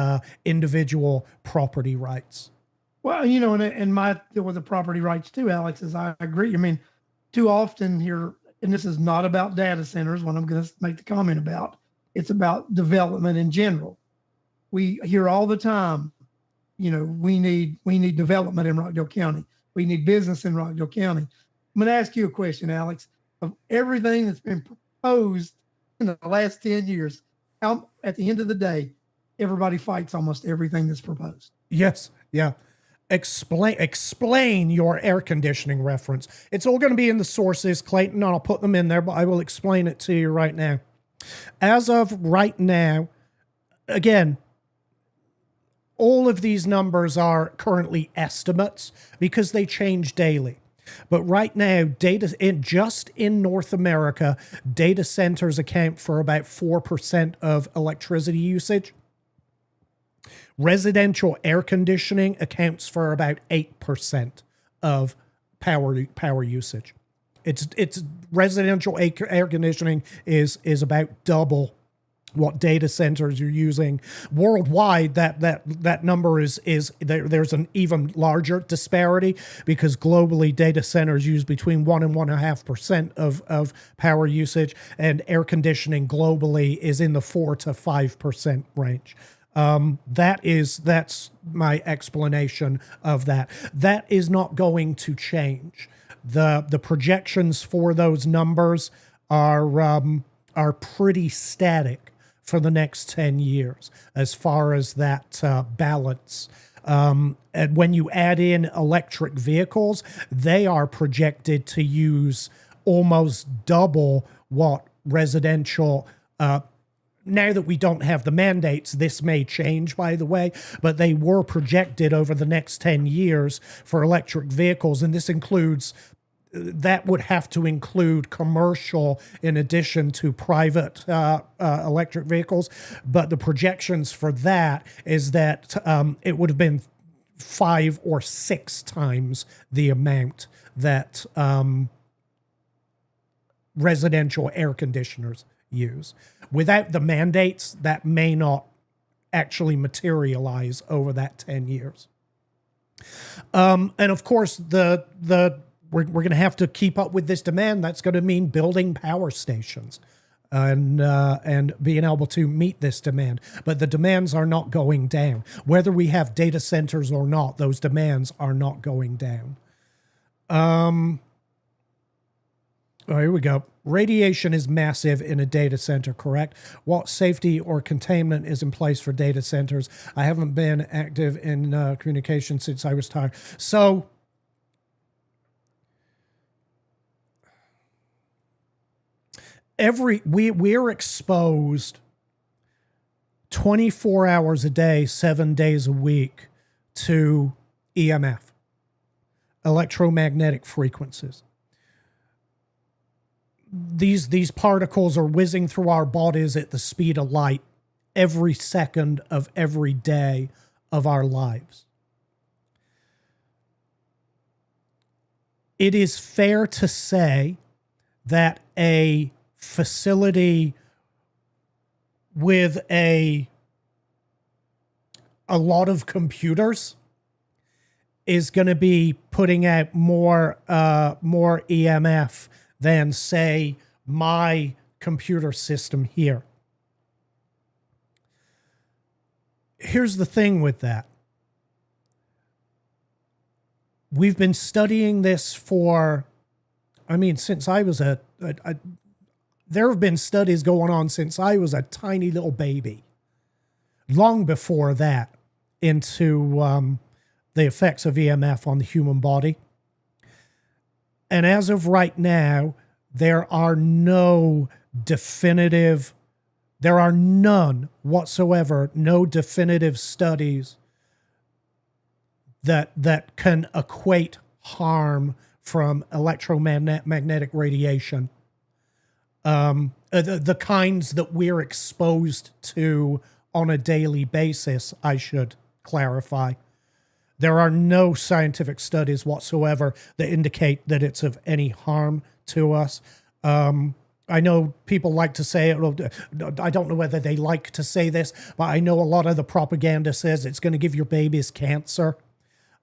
individual property rights. Well, and my deal with the property rights too, Alex, is I agree. I mean, too often here, and this is not about data centers, what I'm going to make the comment about, it's about development in general. We hear all the time, we need development in Rockdale County. We need business in Rockdale County. I'm going to ask you a question, Alex. Of everything that's been proposed in the last 10 years, how, at the end of the day, everybody fights almost everything that's proposed. Yes. Yeah. Explain your air conditioning reference. It's all going to be in the sources, Clayton, and I'll put them in there, but I will explain it to you right now. As of right now, again, all of these numbers are currently estimates because they change daily. But right now, just in North America, data centers account for about 4% of electricity usage. Residential air conditioning accounts for about 8% of power usage. It's residential air conditioning is about double what data centers are using worldwide. That number is there's an even larger disparity, because globally data centers use between 1 and 1.5% of power usage, and air conditioning globally is in the 4 to 5% range. That's my explanation of that. That is not going to change. The projections for those numbers are pretty static for the next 10 years as far as that balance. And when you add in electric vehicles, they are projected to use almost double what residential now that we don't have the mandates, this may change, by the way, but they were projected over the next 10 years for electric vehicles. And this includes, that would have to include commercial in addition to private electric vehicles. But the projections for that is that it would have been 5 or 6 times the amount that residential air conditioners use. Without the mandates, that may not actually materialize over that 10 years. And of course, we're going to have to keep up with this demand. That's going to mean building power stations and being able to meet this demand. But the demands are not going down. Whether we have data centers or not, those demands are not going down. Oh, here we go. Radiation is massive in a data center, correct? What safety or containment is in place for data centers? I haven't been active in communication since I was tired. So, we're exposed 24 hours a day, 7 days a week to EMF, electromagnetic frequencies. These particles are whizzing through our bodies at the speed of light every second of every day of our lives. It is fair to say that a facility with a lot of computers is going to be putting out more EMF than, say, my computer system here. Here's the thing with that. We've been studying this for, since I was there have been studies going on since I was a tiny little baby. Long before that, into the effects of EMF on the human body. And as of right now, there are none whatsoever, no definitive studies that can equate harm from electromagnetic radiation. The kinds that we're exposed to on a daily basis, I should clarify. There are no scientific studies whatsoever that indicate that it's of any harm to us. I know people like to say it. I don't know whether they like to say this, but I know a lot of the propaganda says it's going to give your babies cancer.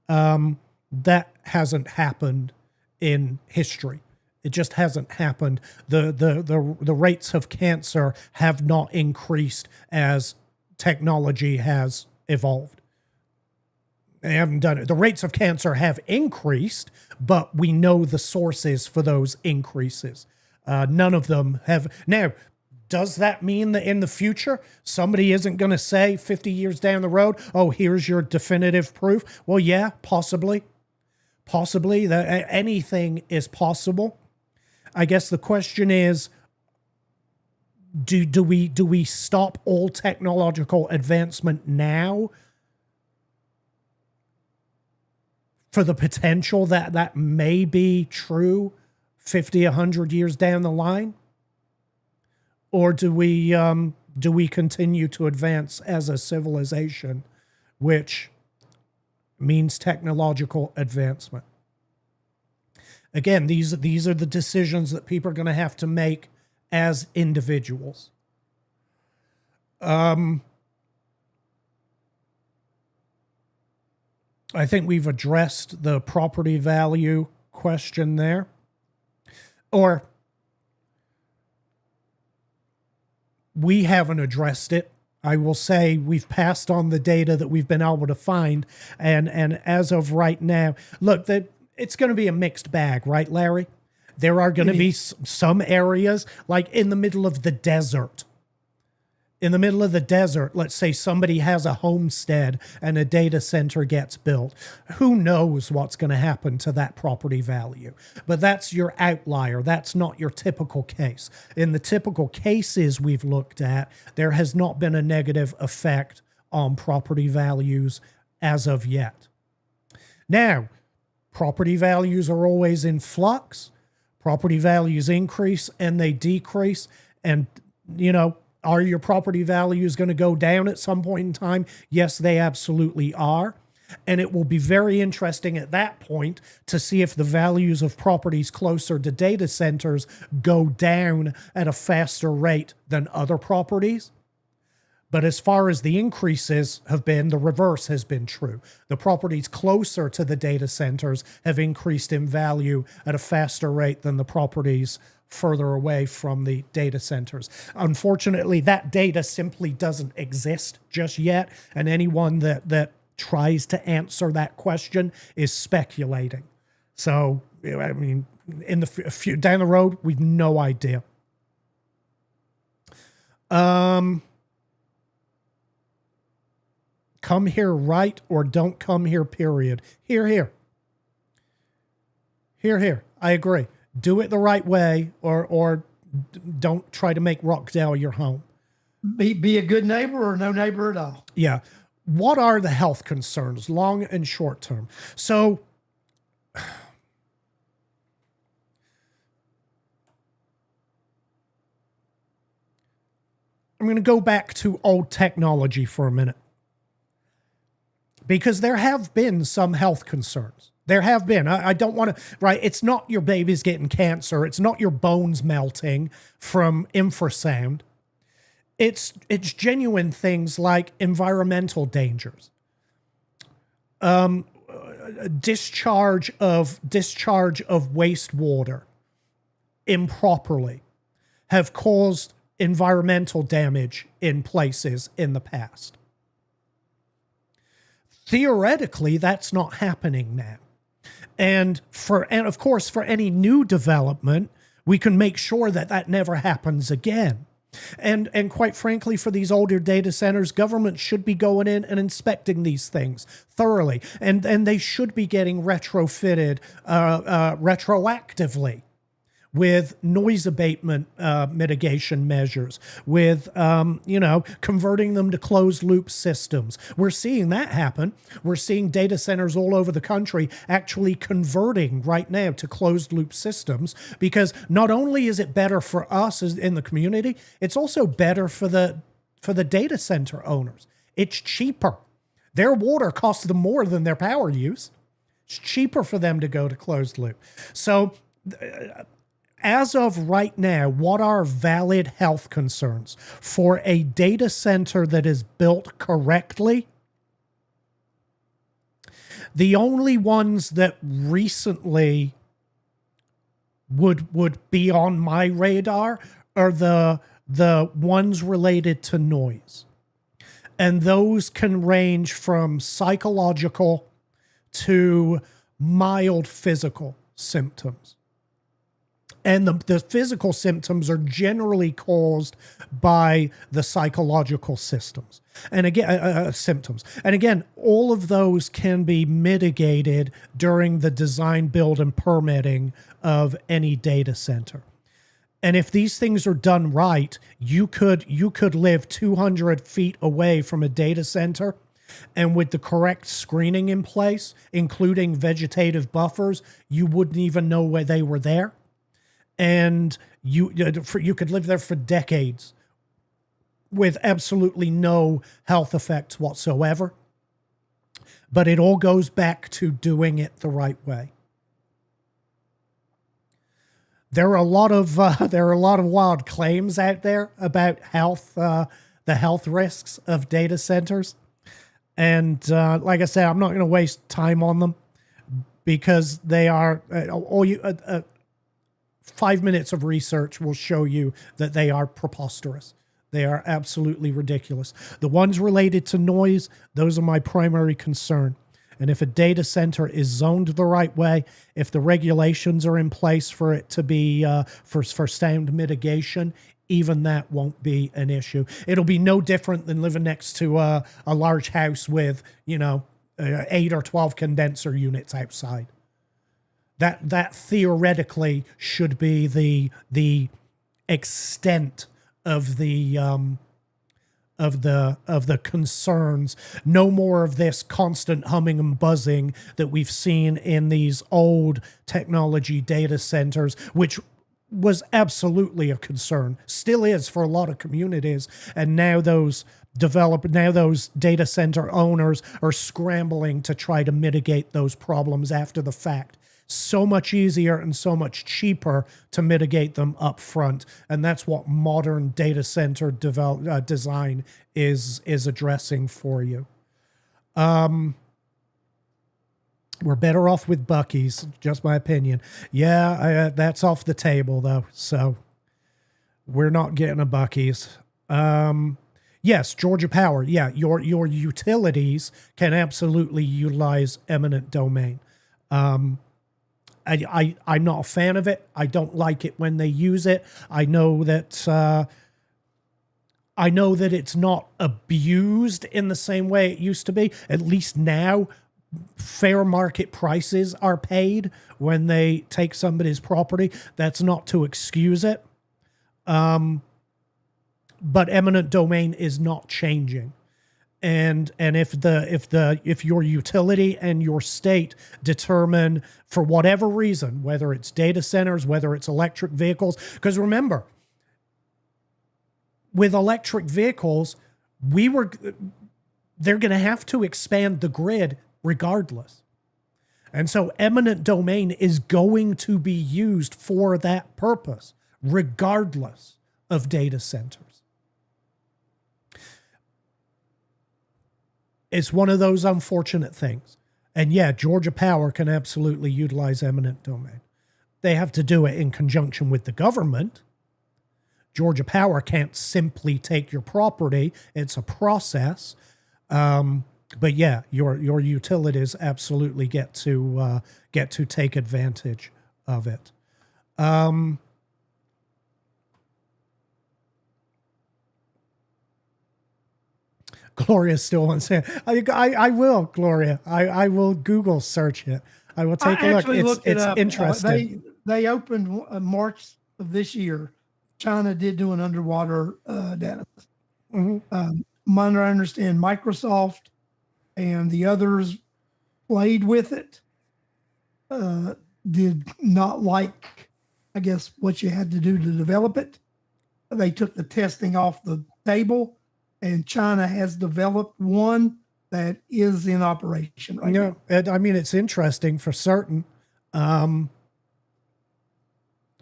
That hasn't happened in history. It just hasn't happened. The rates of cancer have not increased as technology has evolved. They haven't done it. The rates of cancer have increased, but we know the sources for those increases. None of them have. Now, does that mean that in the future, somebody isn't going to say 50 years down the road, oh, here's your definitive proof? Well, yeah, possibly. Possibly. Anything is possible. I guess the question is, do we stop all technological advancement now for the potential that may be true 50, 100 years down the line? Or do we continue to advance as a civilization, which means technological advancement? Again, these are the decisions that people are going to have to make as individuals. I think we've addressed the property value question there. Or we haven't addressed it. I will say we've passed on the data that we've been able to find. And as of right now, look, it's going to be a mixed bag, right, Larry? There are going to be some areas, like in the middle of the desert, in the middle of the desert, let's say somebody has a homestead and a data center gets built. Who knows what's going to happen to that property value? But that's your outlier. That's not your typical case. In the typical cases we've looked at, there has not been a negative effect on property values as of yet. Now, property values are always in flux. Property values increase and they decrease. And, are your property values going to go down at some point in time? Yes, they absolutely are. And it will be very interesting at that point to see if the values of properties closer to data centers go down at a faster rate than other properties. But as far as the increases have been, the reverse has been true. The properties closer to the data centers have increased in value at a faster rate than the properties further away from the data centers. Unfortunately, that data simply doesn't exist just yet, and anyone that tries to answer that question is speculating. So, I mean, in the down the road, we've no idea. Come here, right, or don't come here, period. Here. I agree. Do it the right way, or don't try to make Rockdale your home. Be a good neighbor or no neighbor at all. Yeah. What are the health concerns, long and short term? So I'm going to go back to old technology for a minute, because there have been some health concerns. There have been. I don't want to, right? It's not your baby's getting cancer. It's not your bones melting from infrasound. It's genuine things like environmental dangers, discharge of wastewater improperly have caused environmental damage in places in the past. Theoretically, that's not happening now. And of course, for any new development, we can make sure that that never happens again. And quite frankly, for these older data centers, government should be going in and inspecting these things thoroughly. And they should be getting retrofitted retroactively with noise abatement mitigation measures, with, converting them to closed loop systems. We're seeing that happen. We're seeing data centers all over the country actually converting right now to closed loop systems, because not only is it better for us as in the community, it's also better for the data center owners. It's cheaper. Their water costs them more than their power use. It's cheaper for them to go to closed loop. So, as of right now, what are valid health concerns for a data center that is built correctly? The only ones that recently would be on my radar are the ones related to noise. And those can range from psychological to mild physical symptoms. And the physical symptoms are generally caused by the psychological systems. And again, symptoms. And again, all of those can be mitigated during the design, build, and permitting of any data center. And if these things are done right, you could live 200 feet away from a data center, and with the correct screening in place, including vegetative buffers, you wouldn't even know where they were there. And you could live there for decades with absolutely no health effects whatsoever. But it all goes back to doing it the right way. There are a lot of wild claims out there about health, the health risks of data centers, and like I said, I'm not going to waste time on them, because they are 5 minutes of research will show you that they are preposterous. They are absolutely ridiculous. The ones related to noise, those are my primary concern. And if a data center is zoned the right way, if the regulations are in place for it to be for sound mitigation, even that won't be an issue. It'll be no different than living next to a large house with, 8 or 12 condenser units outside. That theoretically should be the extent of the concerns. No more of this constant humming and buzzing that we've seen in these old technology data centers, which was absolutely a concern, still is for a lot of communities. And now those data center owners are scrambling to try to mitigate those problems after the fact. So much easier and so much cheaper to mitigate them up front. And that's what modern data center design is addressing for you. We're better off with Buc-ee's, just my opinion. Yeah, that's off the table, though. So we're not getting a Buc-ee's. Yes, Georgia Power. Yeah, your utilities can absolutely utilize eminent domain. I'm not a fan of it. I don't like it when they use it. I know that it's not abused in the same way it used to be. At least now, fair market prices are paid when they take somebody's property. That's not to excuse it. But eminent domain is not changing. And if your utility and your state determine, for whatever reason, whether it's data centers, whether it's electric vehicles, because remember, with electric vehicles, they're going to have to expand the grid regardless. And so eminent domain is going to be used for that purpose, regardless of data centers. It's one of those unfortunate things. And yeah, Georgia Power can absolutely utilize eminent domain. They have to do it in conjunction with the government. Georgia Power can't simply take your property. It's a process. But yeah, your utilities absolutely get to take advantage of it. Gloria still wants to say, I will, Gloria. I will Google search it. I will take a look. It's interesting. They opened March of this year. China did do an underwater data. Mm-hmm. I understand Microsoft and the others played with it. Did not like, I guess, what you had to do to develop it. They took the testing off the table, and China has developed one that is in operation right now. I mean, it's interesting for certain.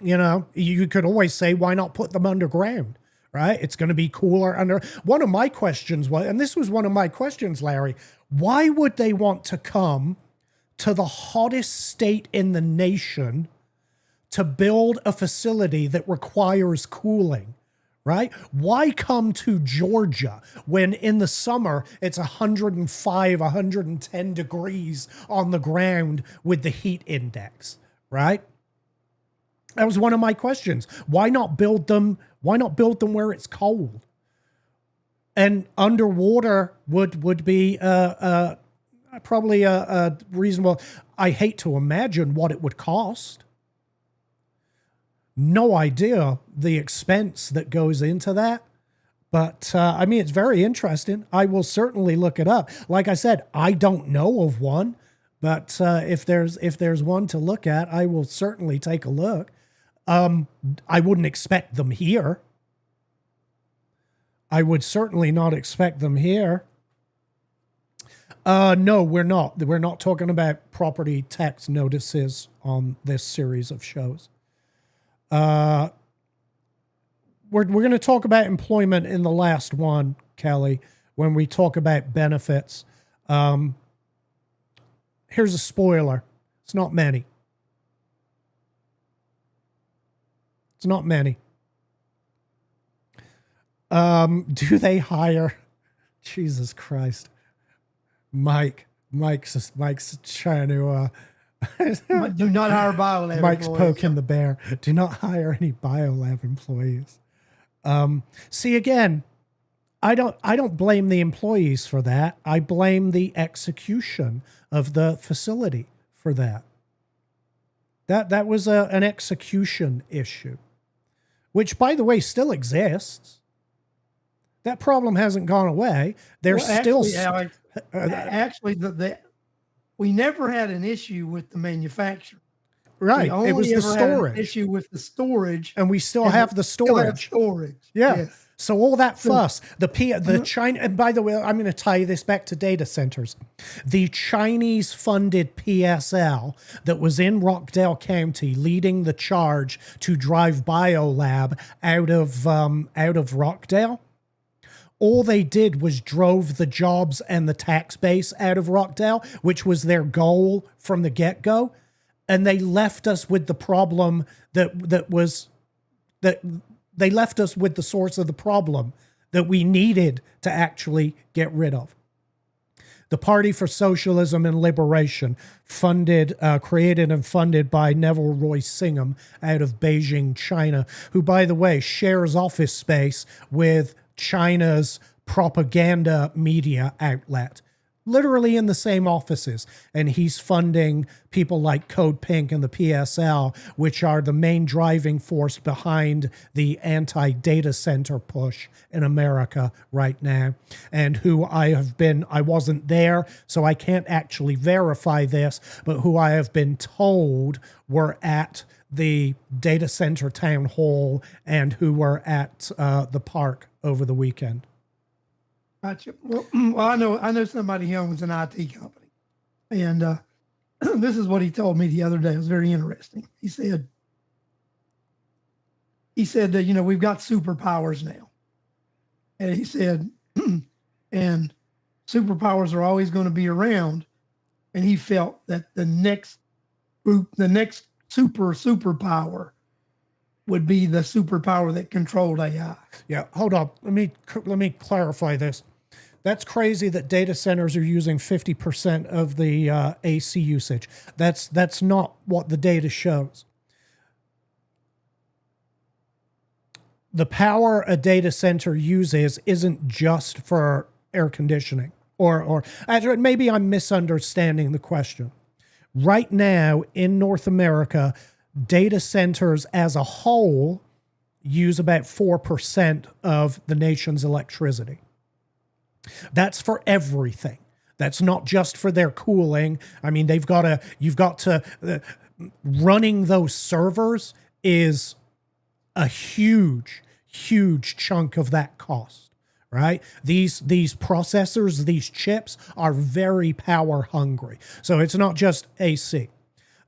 You could always say, why not put them underground, right? It's going to be cooler under. One of my questions was, and this was one of my questions, Larry, why would they want to come to the hottest state in the nation to build a facility that requires cooling? Right? Why come to Georgia when in the summer it's 105, 110 degrees on the ground with the heat index, right? That was one of my questions. Why not build them? Why not build them where it's cold? And underwater would be probably a reasonable. I hate to imagine what it would cost. No idea the expense that goes into that. But, I mean, it's very interesting. I will certainly look it up. Like I said, I don't know of one. But if there's one to look at, I will certainly take a look. I wouldn't expect them here. I would certainly not expect them here. No, we're not. We're not talking about property tax notices on this series of shows. We're going to talk about employment in the last one, Kelly, when we talk about benefits. Here's a spoiler. It's not many. It's not many. Do they hire? Jesus Christ. Mike's trying to do not hire biolab Mike's employees. poking the bear. Do not hire any biolab employees. See, again, I don't blame the employees for that. I blame the execution of the facility for that. That was an execution issue, which, by the way, still exists. That problem hasn't gone away. There's Well, still actually, we never had an issue with the manufacturer. right. We only It was the ever had an storage, issue with the storage, and we still and have the still have storage. storage. Yeah. Yes. So all that So- fuss, the China, and by the way, I'm going to tie this back to data centers. The Chinese funded PSL that was in Rockdale County leading the charge to drive BioLab out of Rockdale. All they did was drove the jobs and the tax base out of Rockdale, which was their goal from the get-go. And they left us with the problem that they left us with the source of the problem that we needed to actually get rid of. The Party for Socialism and Liberation, created and funded by Neville Roy Singham out of Beijing, China, who, by the way, shares office space with China's propaganda media outlet, literally in the same offices. And he's funding people like Code Pink and the PSL, which are the main driving force behind the anti-data center push in America right now. And who I wasn't there, so I can't actually verify this, but who I have been told were at the data center town hall and who were at the park over the weekend. Gotcha. Well, I know somebody who owns an IT company, and this is what he told me the other day. It was very interesting. He said that we've got superpowers now, and he said, and superpowers are always going to be around, and he felt that the next superpower would be the superpower that controlled AI. Yeah, hold up. Let me clarify this. That's crazy that data centers are using 50% of the AC usage. That's not what the data shows. The power a data center uses isn't just for air conditioning, or actually, maybe I'm misunderstanding the question. Right now in North America, data centers as a whole use about 4% of the nation's electricity. That's for everything. That's not just for their cooling. I mean, you've got to, running those servers is a huge chunk of that cost, right? These processors, these chips are very power hungry. So it's not just AC.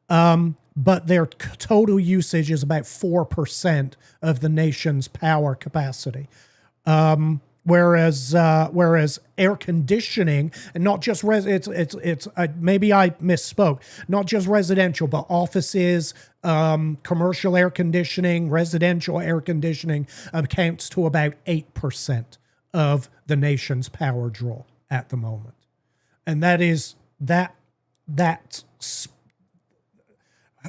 But their total usage is about 4% of the nation's power capacity. Whereas air conditioning, and not just maybe I misspoke, not just residential, but offices, commercial air conditioning, residential air conditioning accounts to about 8% of the nation's power draw at the moment. And that is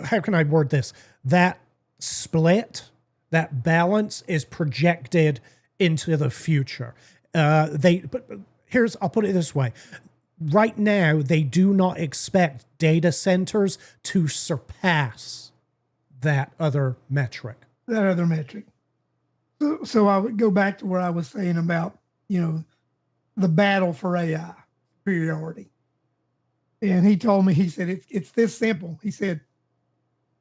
how can I word this? That split, that balance is projected into the future. I'll put it this way. Right now, they do not expect data centers to surpass that other metric. So I would go back to where I was saying about, the battle for AI superiority. And he told me, he said, it's this simple. He said,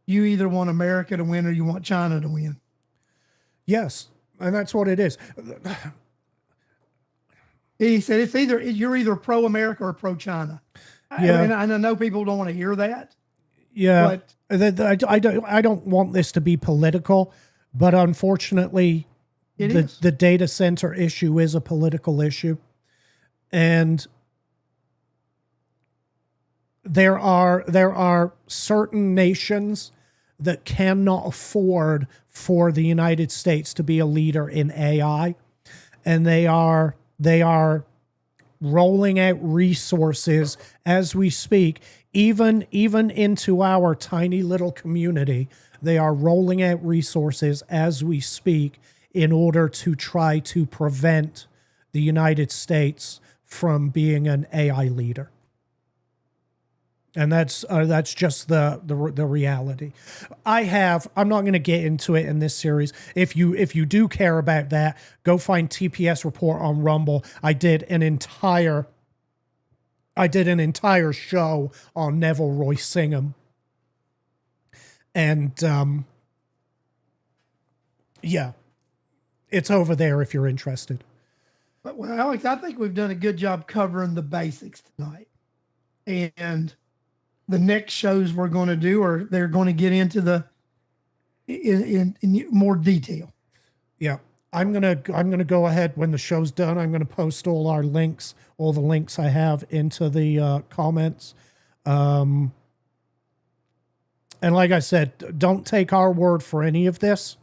you either want America to win or you want China to win. Yes. And that's what it is. He said you're either pro-America or pro-China. Yeah. And I know people don't want to hear that. Yeah. But I don't want this to be political, but unfortunately, the data center issue is a political issue. And there are certain nations that cannot afford for the United States to be a leader in AI, and they are rolling out resources as we speak, even into our tiny little community. They are rolling out resources as we speak in order to try to prevent the United States from being an AI leader. And that's just the reality. I'm not going to get into it in this series. If you do care about that, go find TPS Report on Rumble. I did an entire show on Neville Royce Singham. And yeah, it's over there if you're interested. Well, Alex, I think we've done a good job covering the basics tonight. And the next shows we're going to do, or they're going to get into in more detail. Yeah. I'm gonna go ahead when the show's done. I'm gonna post all the links I have into the comments. And like I said, don't take our word for any of this.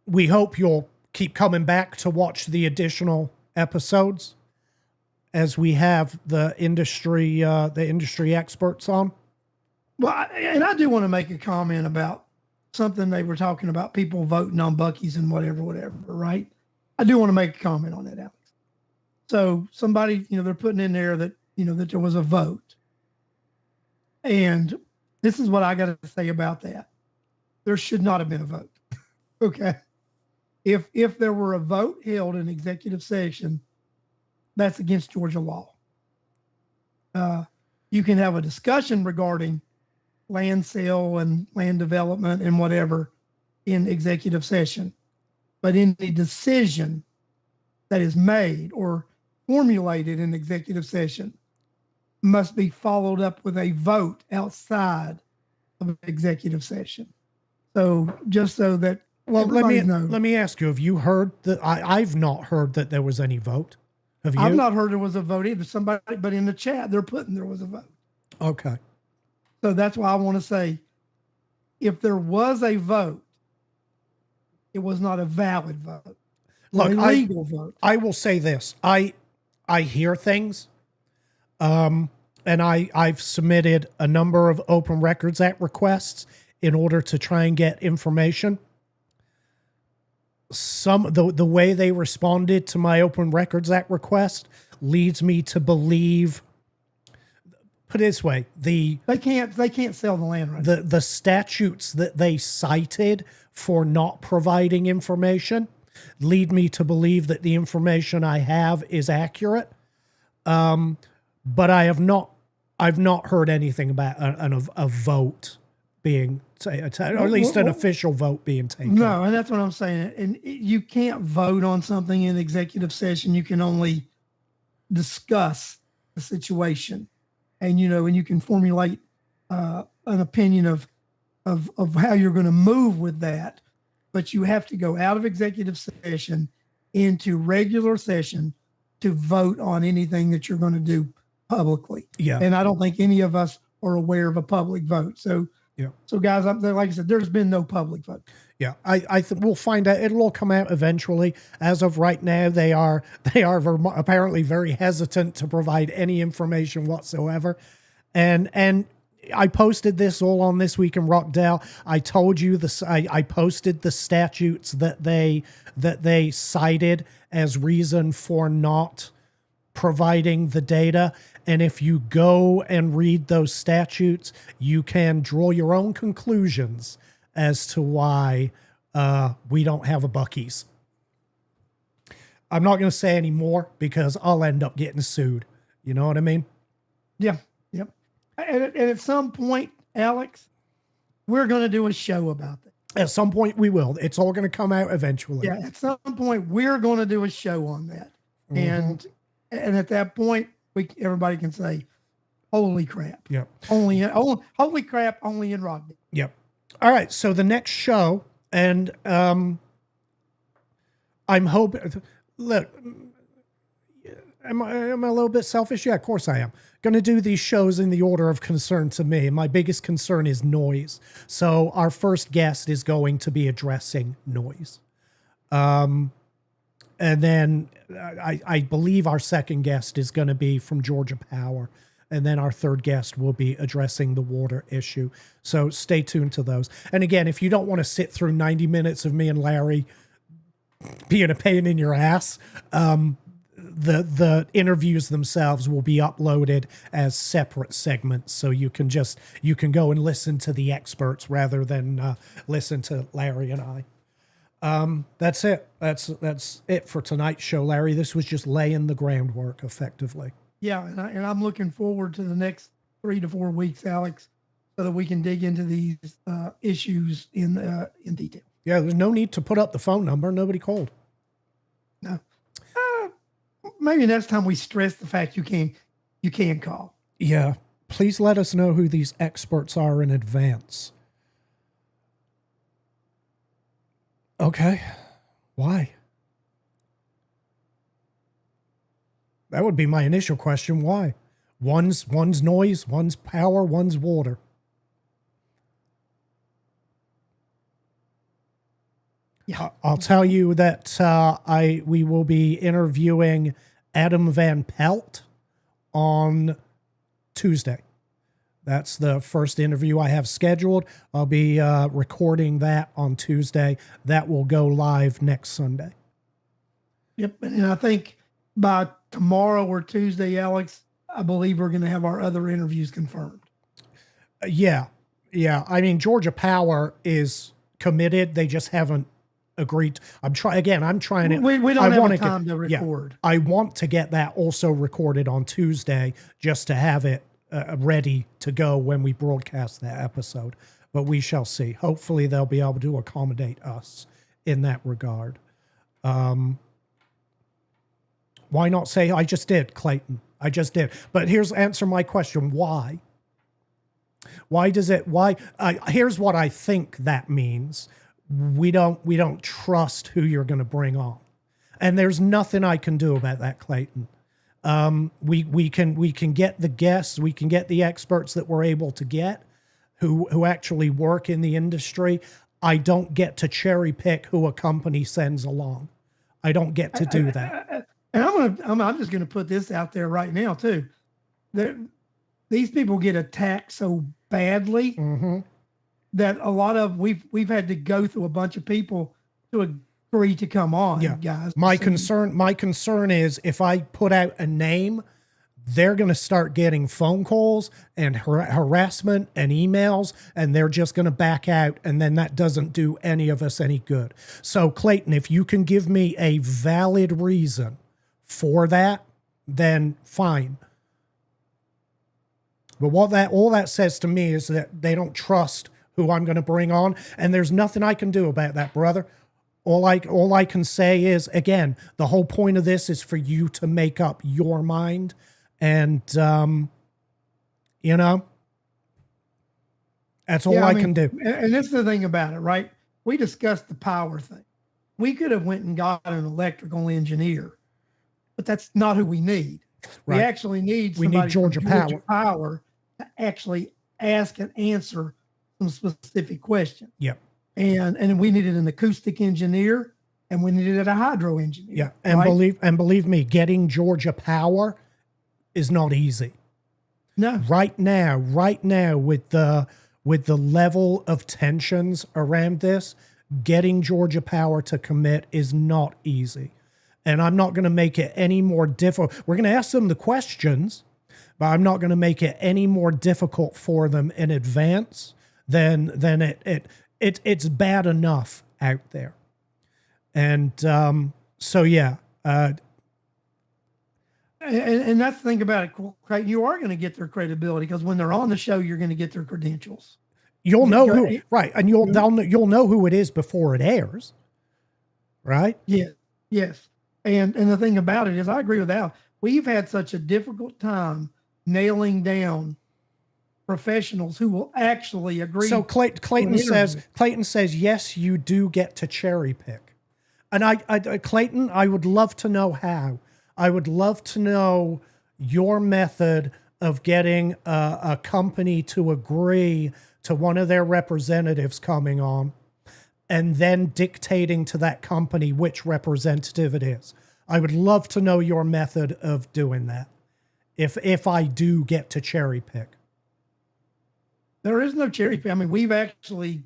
We hope you'll keep coming back to watch the additional episodes as we have the industry experts on. Well, I do want to make a comment about something they were talking about, people voting on Buc-ee's and whatever, right? I do want to make a comment on that, Alex. So somebody, they're putting in there that, that there was a vote. And this is what I got to say about that. There should not have been a vote. Okay. If there were a vote held in executive session, that's against Georgia law. You can have a discussion regarding land sale and land development and whatever in executive session, but any decision that is made or formulated in executive session must be followed up with a vote outside of executive session. So just so that let me ask you, have you heard that? I've not heard that there was any vote. Have you? I've not heard there was a vote either. Somebody, but in the chat, they're putting there was a vote. Okay. So that's why I want to say, if there was a vote, it was not a valid vote. Look, a legal vote. I will say this. I hear things. And I've submitted a number of Open Records Act requests in order to try and get information. The way they responded to my Open Records Act request leads me to believe, put it this way, they can't sell the land right. The statutes that they cited for not providing information lead me to believe that the information I have is accurate. But I've not heard anything about a vote being, or at least an official vote being taken. No, and that's what I'm saying. And you can't vote on something in executive session. You can only discuss the situation, and and you can formulate an opinion of how you're going to move with that. But you have to go out of executive session into regular session to vote on anything that you're going to do publicly. Yeah. And I don't think any of us are aware of a public vote. So, yeah. So guys, like I said, there's been no public vote. Yeah. I think we'll find out. It'll all come out eventually. As of right now, they are apparently very hesitant to provide any information whatsoever. And I posted this all on This Week in Rockdale. I told you this. I posted the statutes that they cited as reason for not providing the data. And if you go and read those statutes, you can draw your own conclusions as to why we don't have a Buc-ee's. I'm not going to say any more because I'll end up getting sued. You know what I mean? Yeah. Yep. And at some point, Alex, we're going to do a show about that. At some point we will. It's all going to come out eventually. Yeah. At some point we're going to do a show on that. Mm-hmm. And at that point, everybody can say, "Holy crap!" Yep. Holy crap! Only in Rodney. Yep. All right. So the next show, and I'm hoping. Look, am I a little bit selfish? Yeah, of course I am. Going to do these shows in the order of concern to me. My biggest concern is noise. So our first guest is going to be addressing noise. And then I believe our second guest is going to be from Georgia Power. And then our third guest will be addressing the water issue. So stay tuned to those. And again, if you don't want to sit through 90 minutes of me and Larry being a pain in your ass, the interviews themselves will be uploaded as separate segments, so you can go and listen to the experts rather than listen to Larry and I. That's it. That's it for tonight's show, Larry. This was just laying the groundwork effectively. Yeah, and I'm looking forward to the next 3 to 4 weeks, Alex, so that we can dig into these issues in detail. Yeah, there's no need to put up the phone number. Nobody called. No. Maybe next time we stress the fact you can call. Yeah. Please let us know who these experts are in advance. Okay. Why? That would be my initial question. Why? One's noise, one's power, one's water. Yeah. I'll tell you that we will be interviewing Adam Van Pelt on Tuesday. That's the first interview I have scheduled. I'll be recording that on Tuesday. That will go live next Sunday. Yep. And I think by tomorrow or Tuesday, Alex, I believe we're going to have our other interviews confirmed. Yeah. I mean, Georgia Power is committed. They just haven't agreed. I'm trying to. We don't have time to record. Yeah, I want to get that also recorded on Tuesday just to have it ready to go when we broadcast that episode. But we shall see. Hopefully, they'll be able to accommodate us in that regard. Why not say I just did, Clayton? I just did. But answer my question. Why? Here's what I think that means. We don't trust who you're going to bring on. And there's nothing I can do about that, Clayton. We can get the guests, we can get the experts that we're able to get who actually work in the industry. I don't get to cherry pick who a company sends along. I don't get to do that. And I'm just gonna put this out there right now too. These people get attacked so badly. Mm-hmm. That a lot of we've had to go through a bunch of people to agree to come on, guys. My concern is if I put out a name, they're going to start getting phone calls and harassment and emails, and they're just going to back out, and then that doesn't do any of us any good. So, Clayton, if you can give me a valid reason for that, then fine. But all that says to me is that they don't trust who I'm going to bring on, and there's nothing I can do about that, brother. All I can say is, again, the whole point of this is for you to make up your mind, and that's all I can do. And this is the thing about it, right? We discussed the power thing. We could have went and got an electrical engineer, but that's not who we need. Right. We actually need Georgia Power to actually ask and answer some specific questions. Yep. And we needed an acoustic engineer, and we needed a hydro engineer. Yeah. And believe me, getting Georgia Power is not easy. No. Right now with the level of tensions around this, getting Georgia Power to commit is not easy. And I'm not going to make it any more difficult. We're going to ask them the questions, but I'm not going to make it any more difficult for them in advance than it's bad enough out there. And so yeah. And that's the thing about it, you are going to get their credibility because when they're on the show, you're going to get their credentials. You'll know who, right? And you'll know who it is before it airs, right? Yes. And the thing about it is, I agree with Al. We've had such a difficult time nailing down professionals who will actually agree. So Clayton says, yes, you do get to cherry pick. And Clayton, I would love to know how. I would love to know your method of getting a company to agree to one of their representatives coming on and then dictating to that company which representative it is. I would love to know your method of doing that. if I do get to cherry pick. There is no cherry pick. I mean, we've actually,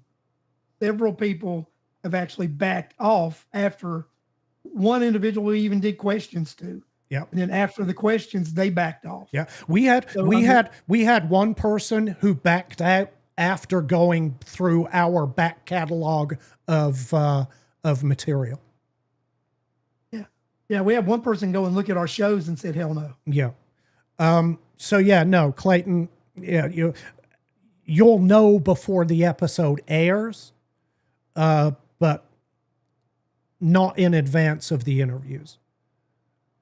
several people have actually backed off after one individual we even did questions to. Yeah. And then after the questions, they backed off. Yeah. We had one person who backed out after going through our back catalog of material. Yeah, we had one person go and look at our shows and said, hell no. Yeah. So yeah, no, Clayton, yeah, you'll know before the episode airs, but not in advance of the interviews.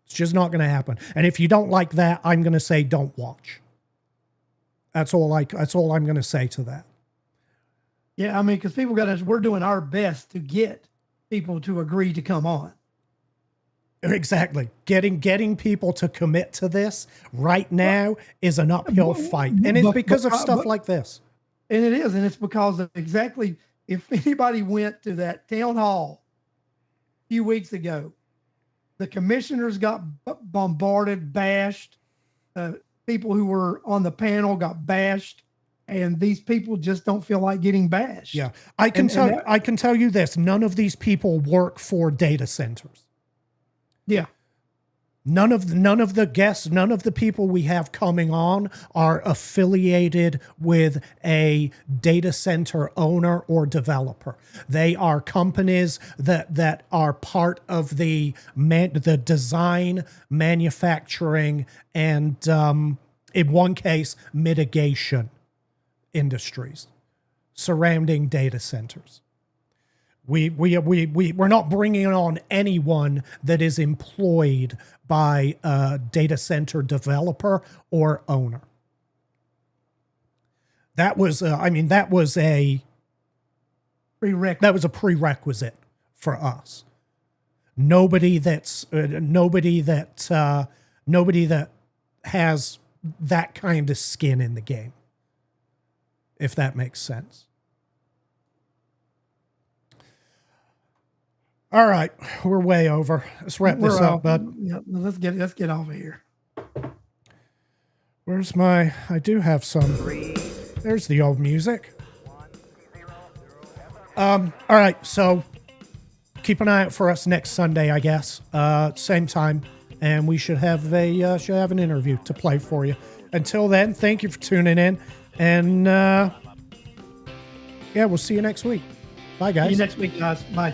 It's just not going to happen. And if you don't like that, I'm going to say don't watch. That's all I'm going to say to that. Yeah, I mean, because we're doing our best to get people to agree to come on. Exactly. Getting people to commit to this right now is an uphill fight. And it's because of stuff like this. And it is. And it's because of exactly, if anybody went to that town hall a few weeks ago, the commissioners got bombarded, bashed. People who were on the panel got bashed. And these people just don't feel like getting bashed. Yeah. I can tell you this. None of these people work for data centers. Yeah. None of the guests, none of the people we have coming on are affiliated with a data center owner or developer. They are companies that are part of the design, manufacturing, and in one case, mitigation industries surrounding data centers. We're not bringing on anyone that is employed by a data center developer or owner. That was a prerequisite for us. Nobody that has that kind of skin in the game, if that makes sense. All right, we're way over. Let's wrap this up, bud. Yeah, let's get off of here. Where's my? I do have some. There's the old music. All right, so keep an eye out for us next Sunday, I guess. Same time, and we should have an interview to play for you. Until then, thank you for tuning in, and yeah, we'll see you next week. Bye, guys. See you next week, guys. Bye.